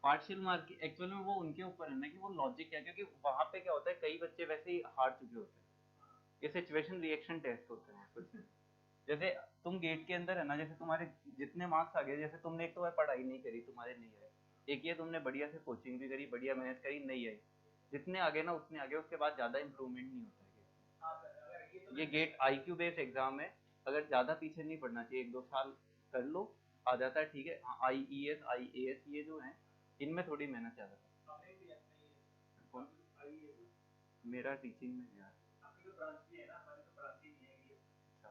पार्शियल मार्क एक्चुअल में वो उनके ऊपर है ना कि वो लॉजिक क्या है, क्योंकि वहां पे क्या होता है, कई बच्चे वैसे ही हार चुके होते हैं, ये सिचुएशन रिएक्शन टेस्ट होते हैं कुछ। जैसे तुम गेट के अंदर है ना, जैसे तुम्हारे जितने मार्क्स आ गए, जैसे तुमने एक तो पढ़ाई नहीं करी, तुम्हारे नहीं आए, एक ये तुमने बढ़िया से कोचिंग भी करी, बढ़िया मेहनत करी, नहीं आई, जितने आगे ना उतने आगे, उसके बाद ज्यादा इंप्रूवमेंट नहीं होता है। हाँ सर, अगर ये तो ये गेट आईक्यू बेस्ड एग्जाम है, अगर ज्यादा पीछे नहीं पड़ना चाहिए, 1-2 साल कर लो, आ जाता है, ठीक है। हाँ, IES IAS ये जो है, इनमें थोड़ी मेहनत ज्यादा है। आपने भी नहीं है। कौन? आई है। मेरा टीचिंग में है यार। आपकी तो ब्रांच भी है ना, हमारी तो ब्रांच ही नहीं है ये। अच्छा।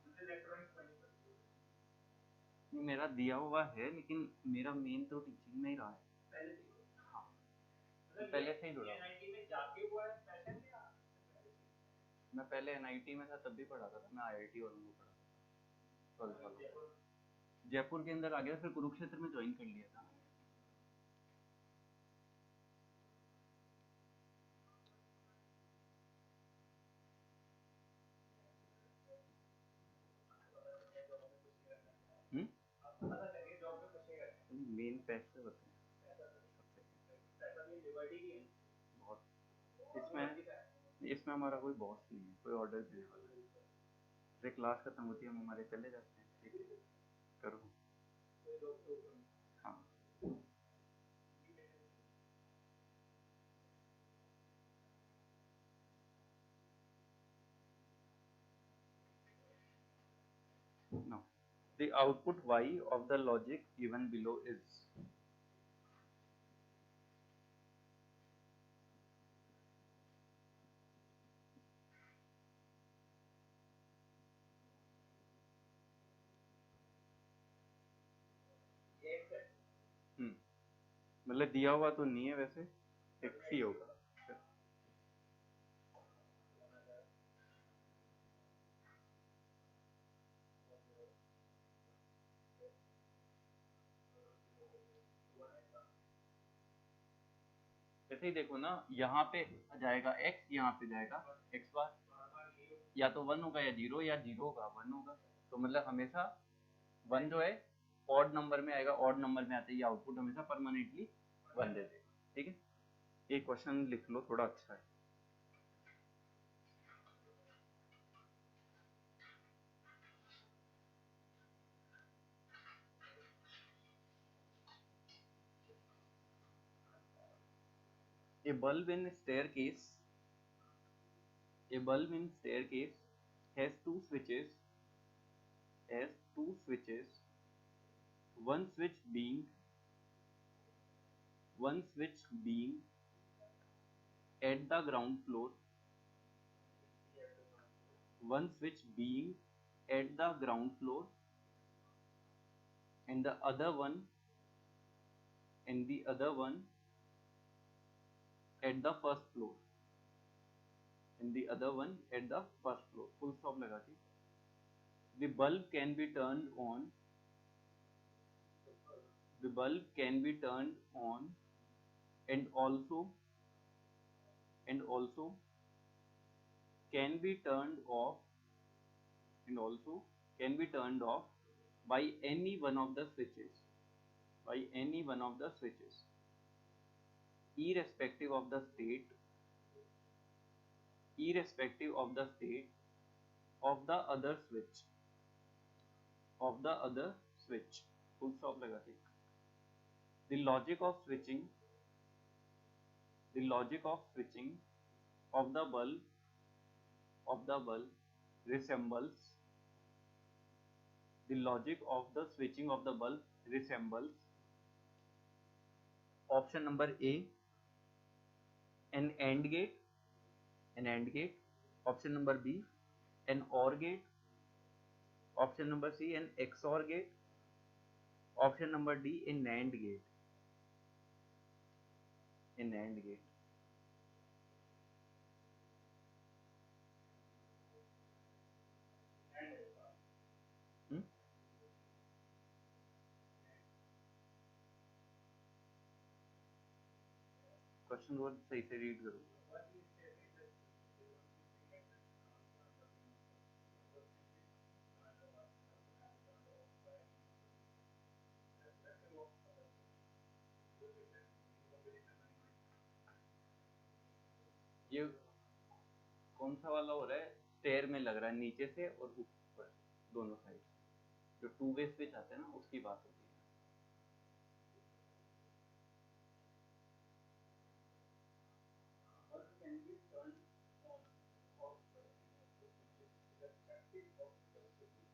मुझे इलेक्ट्रॉनिक्स पढ़नी पड़ती है। नहीं, मेरा दिया हुआ है, लेकिन मेरा मेन तो टीचिंग में ही रहा है। पहले से। हाँ, मतलब पहले से ही जुड़ा हूँ। NIT में जाके हुआ है पैशन या पहले से? मैं पहले NIT में था तब भी पढ़ाता था, मैं IIT वालों को पढ़ाता था 12th वालों को। जयपुर के अंदर आ गया, फिर कुरुक्षेत्र में ज्वाइन कर लिया था। पता चलिए जॉब में कुछ नहीं करना है। मेन पैसे होते हैं पैसा भी लिबर्टी की है। बहुत। इसमें हमारा कोई बॉस नहीं है, कोई ऑर्डर देने वाला है। जैसे क्लास खत्म होती है, हम हमारे चले जाते हैं, ठीक है, करो। कोई रोक टोक नहीं। हाँ। No. The output Y of the logic given below is. एक है। मतलब दिया हुआ तो नहीं है वैसे, X ही होगा। जैसे ही देखो ना, यहाँ पे जाएगा X, यहाँ पे जाएगा X बार, या तो 1 होगा या 0, या 0 होगा 1 होगा। तो मतलब हमेशा 1 जो है ऑड नंबर में आएगा, ऑड नंबर में आते ही आउटपुट हमेशा परमानेंटली 1 दे देगा, ठीक है। एक क्वेश्चन लिख लो, थोड़ा अच्छा है। A bulb in staircase has two switches, one switch being at the ground floor, one switch being at the ground floor, and the other one at the first floor, full stop लगा के। The bulb can be turned on and also can be turned off by any one of the switches, irrespective of the state of the other switch, full stop लगा के। The logic of switching of the bulb resembles option number A, an AND gate, option number B, an OR gate, option number C, an XOR gate, option number D, a NAND gate. Hmm? Question बहुत सही से read करो। ये कौन सा वाला हो रहा है, स्टेयर में लग रहा है नीचे से और ऊपर दोनों साइड, जो टू वे स्विच आते हैं ना उसकी बात होती है। Bulb can be turned on or off by any of the switches irrespective of the setting.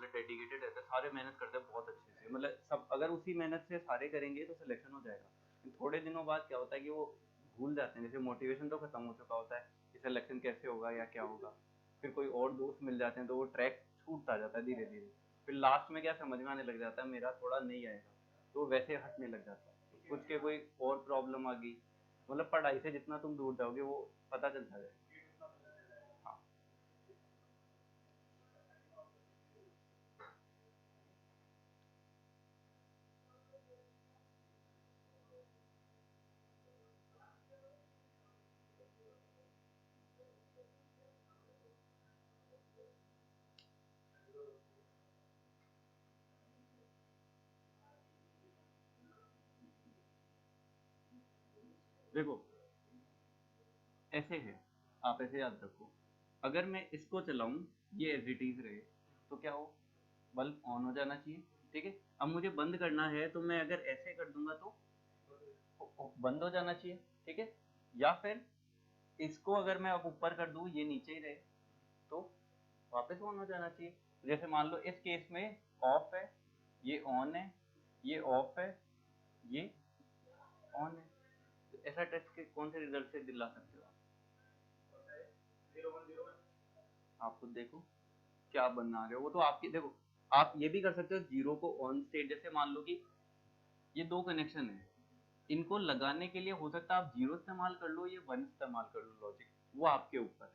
मतलब डेडिकेटेड रहते हैं, सारे मेहनत करते हैं बहुत अच्छे से, मतलब सब अगर उसी मेहनत से सारे करेंगे तो सिलेक्शन हो जाएगा। थोड़े दिनों बाद क्या होता है कि वो भूल जाते हैं, जैसे मोटिवेशन तो खत्म हो चुका होता है कि सिलेक्शन कैसे होगा या क्या होगा, फिर कोई और दोस्त मिल जाते हैं तो वो ट्रैक छूटता जाता है धीरे धीरे, फिर लास्ट में क्या समझ में आने लग जाता है मेरा थोड़ा नहीं आएगा, तो वैसे हटने लग जाता है, कुछ के कोई और प्रॉब्लम आ गई, मतलब पढ़ाई से जितना तुम दूर जाओगे वो पता चलता है। हाँ देखो ऐसे है, आप ऐसे याद रखो, अगर मैं इसको चलाऊं ये एज इट इज रहे तो क्या हो, बल्ब ऑन हो जाना चाहिए, ठीक है। अब मुझे बंद करना है तो मैं अगर ऐसे कर दूंगा तो बंद हो जाना चाहिए, ठीक है। या फिर इसको अगर मैं अब ऊपर कर दूं ये नीचे ही रहे तो वापस ऑन हो जाना चाहिए। जैसे मान लो इस केस में ऑफ है, ये ऑन है, ये ऑफ है, ये ऑन है, तो ऐसा टेस्ट के कौन से रिजल्ट से दिला सकते हो आप खुद देखो क्या बनना आ रहा है, वो तो आपकी देखो, आप ये भी कर सकते हो जीरो को ऑन स्टेट, जैसे मान लो कि ये दो कनेक्शन है, इनको लगाने के लिए हो सकता है आप जीरो इस्तेमाल कर लो या वन इस्तेमाल कर लो, लॉजिक वो आपके ऊपर है,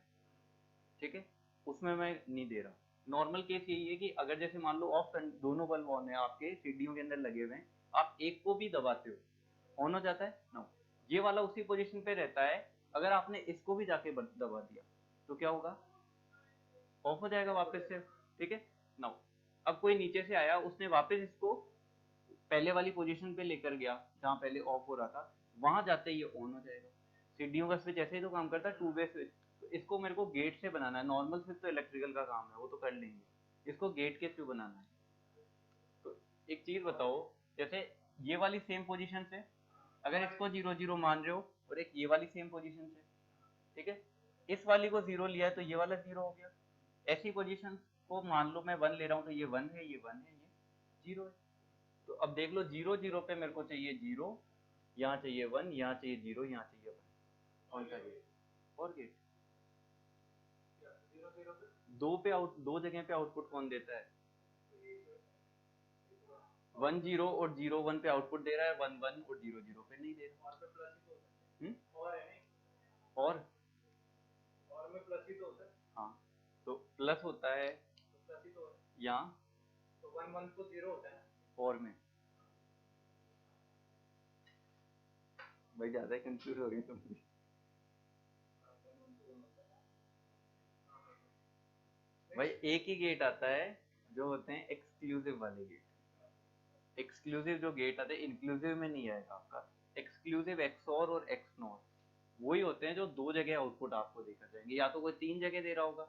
ठीक है, उसमें मैं नहीं दे रहा। नॉर्मल केस यही है कि अगर जैसे मान लो ऑफ दोनों बल्ब ऑन है आपके सीढ़ियों के अंदर लगे हुए हैं, आप एक को भी दबाते हो ऑन हो जाता है ना, ये वाला उसी पोजीशन पे रहता है। अगर आपने इसको भी जाके दबा दिया तो क्या होगा, ऑफ हो जाएगा वापस से, ठीक है। नाउ अब कोई नीचे से आया, उसने वापस इसको पहले वाली पोजीशन पे लेकर गया जहाँ पहले ऑफ हो रहा था, वहां जाते ही ये ऑन हो जाएगा। सीढ़ियों का स्विच ऐसे ही तो काम करता है, टू वे स्विच। तो इसको मेरे को गेट से बनाना है, नॉर्मल स्विच तो इलेक्ट्रिकल का काम है, वो तो कर लेंगे, इसको गेट के थ्रू बनाना है। तो एक चीज बताओ, जैसे ये वाली सेम पोजीशन से अगर इसको 0 0 मान रहे हो और एक ये वाली सेम पोजीशन से, ठीक है, इस वाली को 0 लिया है तो ये वाला 0 हो गया। ऐसी पोजीशन को मान लो मैं 1 ले रहा हूँ तो ये 1 है, ये 1 है, ये 0 है। तो अब देख लो 0 0 पे मेरे को चाहिए 0, यहाँ चाहिए 1, यहाँ चाहिए 0, यहाँ चाहिए 1। कौन सा गेट? और गेट दो जगह पे आउटपुट कौन देता है? 1 0 और 0 1 पे आउटपुट दे रहा है, 1 1 और 0 0 पे नहीं दे रहा। और में प्लस ही तो होता है। हाँ, तो प्लस होता है यहाँ, तो 1 1 तो 0 होता है। और में भाई ज्यादा कंफ्यूज हो गई तुम। भाई एक ही गेट आता है जो होते हैं एक्सक्लूसिव वाले गेट। एक्सक्लूसिव जो गेट आते हैं इंक्लूसिव में नहीं आएगा आपका। एक्सक्लूसिव एक्सओर और एक्सनोर वही होते हैं जो दो जगह आउटपुट आपको देकर जाएंगे, या तो कोई 3 जगह दे रहा होगा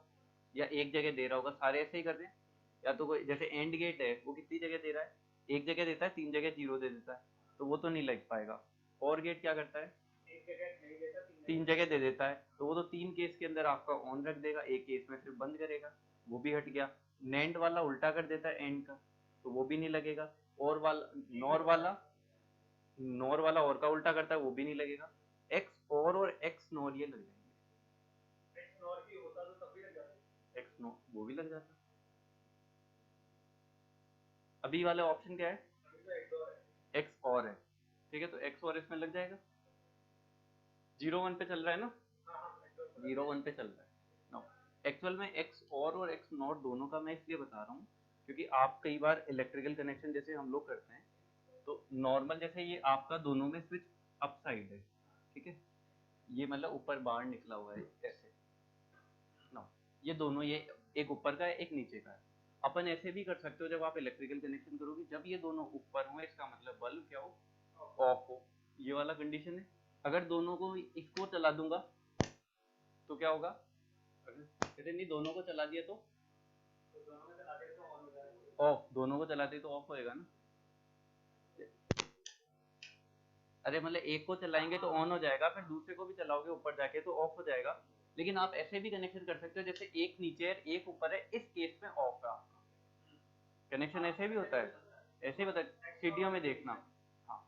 या एक जगह दे रहा होगा, सारे ऐसे ही करते हैं। या तो कोई जैसे एंड गेट है, वो कितनी जगह दे रहा है? एक जगह देता है, 3 जगह 0 दे देता है, तो वो तो नहीं लग पाएगा। और गेट क्या करता है? एक जगह नहीं देता, 3 जगह दे देता है, तो वो तो 3 केस के अंदर आपका ऑन रख देगा, एक केस में सिर्फ बंद करेगा, वो भी हट गया। नेंड वाला उल्टा कर देता है एंड का, तो वो भी नहीं लगेगा। और वाला नॉर वाला और का उल्टा करता है, वो भी नहीं लगेगा। एक्स और एक्स नॉर ये लग जाएंगे। एक्स नॉर भी होता तो तब भी लग जाता। एक्स नॉर वो भी लग जाता। अभी वाला ऑप्शन क्या है? अभी तो एक्स और है। एक्स और है, ठीक है, तो एक्स और इसमें लग जाएगा। 0 1 पे चल रहा है ना? हाँ 0 1 पे चल रहा है ना। एक्चुअल में एक्स और एक्स नॉट दोनों का मैं इसलिए बता रहा हूँ क्योंकि आप कई बार इलेक्ट्रिकल कनेक्शन जैसे हम लोग करते हैं, तो नॉर्मल जैसे ये आपका दोनों में स्विच अप साइड है, ठीक है, ये मतलब ऊपर बाहर निकला हुआ है ऐसे ना, ये दोनों, ये एक ऊपर का है एक नीचे का है। अपन ऐसे भी कर सकते हो, जब आप इलेक्ट्रिकल कनेक्शन करोगे, जब ये दोनों ऊपर हो इसका मतलब बल्ब क्या हो? ऑफ हो। ये वाला कंडीशन है। अगर दोनों को इसको चला दूंगा तो क्या होगा? अगर नहीं दोनों को चला दिया तो दोनों में चला दे तो ऑन हो जाएगा। ऑफ, दोनों को चला दिया तो ऑफ होएगा ना। अरे मतलब एक को चलाएंगे तो ऑन हो जाएगा, फिर दूसरे को भी चलाओगे ऊपर जाके तो ऑफ हो जाएगा। लेकिन आप ऐसे भी कनेक्शन कर सकते हो, जैसे एक नीचे है एक ऊपर है, इस केस में ऑफ है आपका कनेक्शन, ऐसे भी होता है, ऐसे ही होता है, सीढ़ियों में देखना। हाँ,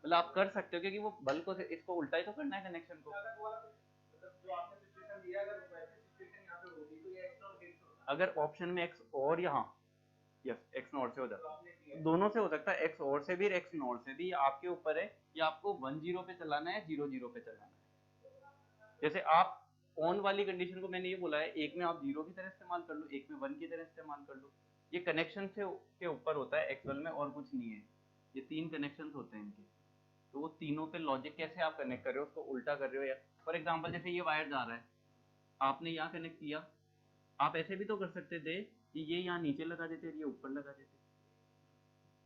मतलब आप कर सकते हो, क्योंकि वो बल्ब को इसको उल्टा ही तो करना है कनेक्शन को। जो आपने सिचुएशन दिया, अगर वैसे सिचुएशन यहाँ पे होगी तो ये एक्स नॉट गेट होगा। अगर ऑप्शन में एक्स और यहाँ, यस, एक्स नॉट से हो जाता है, दोनों से हो सकता है, एक्स और से भी एक्स नॉट से भी, आपके ऊपर है कि आपको 1 0 पे चलाना है 0 0 पे चलाना है। जैसे आप ऑन वाली कंडीशन को मैंने ये बोला है, एक में आप 0 की तरह इस्तेमाल कर लो, एक में 1 की तरह इस्तेमाल कर लो। ये कनेक्शन से के ऊपर होता है एक्चुअल में, और कुछ नहीं है। ये 3 कनेक्शन होते हैं इनके, तो वो तीनों पे लॉजिक कैसे आप कनेक्ट कर रहे हो, उसको उल्टा कर रहे हो, या फॉर एग्जाम्पल जैसे ये वायर जा रहा है, आपने यहाँ कनेक्ट किया, आप ऐसे भी तो कर सकते थे कि ये यहाँ नीचे लगा देते, ये ऊपर लगा देते,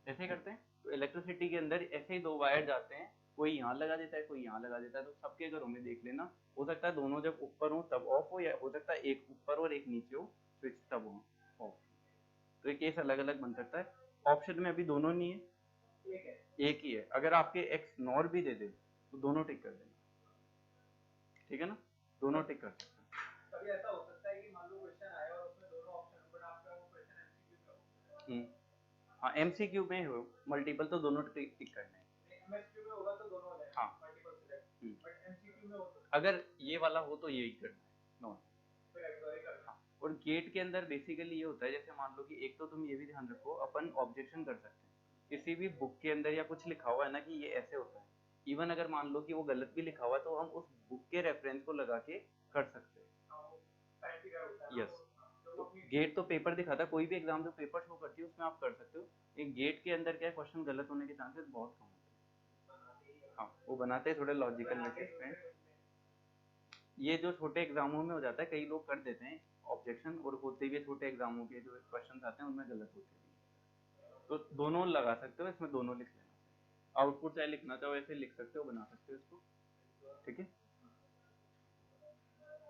ऐसे करते हैं। तो इलेक्ट्रिसिटी के अंदर ऐसे ही 2 वायर जाते हैं, कोई यहाँ लगा देता है कोई यहाँ लगा देता है, तो सबके घरों में देख लेना, हो सकता है दोनों जब ऊपर हो तब ऑफ हो, या हो सकता है एक ऊपर और एक नीचे हो स्विच तब हो ऑफ। तो ये केस अलग अलग बन सकता है। ऑप्शन में अभी दोनों नहीं है, एक ही है। अगर आपके एक्स नॉर भी दे दे तो दोनों टिक कर देना, ठीक है ना, दोनों टिक कर सकते हैं। कभी ऐसा हो सकता है कि मान लो क्वेश्चन आया और उसमें दोनों ऑप्शन, बट आपका वो क्वेश्चन एमसीक्यू का हो। हाँ, एमसीक्यू में हो मल्टीपल तो दोनों टिक करने हैं। एमसीक्यू में होगा तो दोनों हो जाएगा। हाँ, मल्टीपल सिलेक्ट, बट एमसीक्यू में हो तो अगर ये वाला हो तो यही करना है, नॉन। फिर एक्सोरी करना। हाँ, और गेट के अंदर बेसिकली ये होता है, जैसे मान लो कि एक तो तुम ये भी ध्यान रखो, अपन ऑब्जेक्शन कर सकते हैं किसी भी बुक के अंदर, या कुछ लिखा हुआ है ना कि ये ऐसे होता है, इवन अगर मान लो कि वो गलत भी लिखा हुआ है तो हम उस बुक के रेफरेंस को लगा के कर सकते हैं। यस, तो गेट तो पेपर दिखाता है, कोई भी एग्जाम जो पेपर शो करती है उसमें आप कर सकते हो। एक गेट के अंदर क्या है, क्वेश्चन गलत होने के चांसेस बहुत कम होते हैं। हाँ, वो बनाते हैं थोड़े लॉजिकल मैसेज में। ये जो छोटे एग्जामों में हो जाता है, कई लोग कर देते हैं ऑब्जेक्शन, और होते हुए छोटे एग्जामों के जो क्वेश्चन आते हैं उनमें गलत होते हैं। तो दोनों लगा सकते हो, इसमें दोनों लिख लेना। आउटपुट चाहे लिखना चाहो ऐसे लिख सकते हो, बना सकते हो इसको, ठीक है।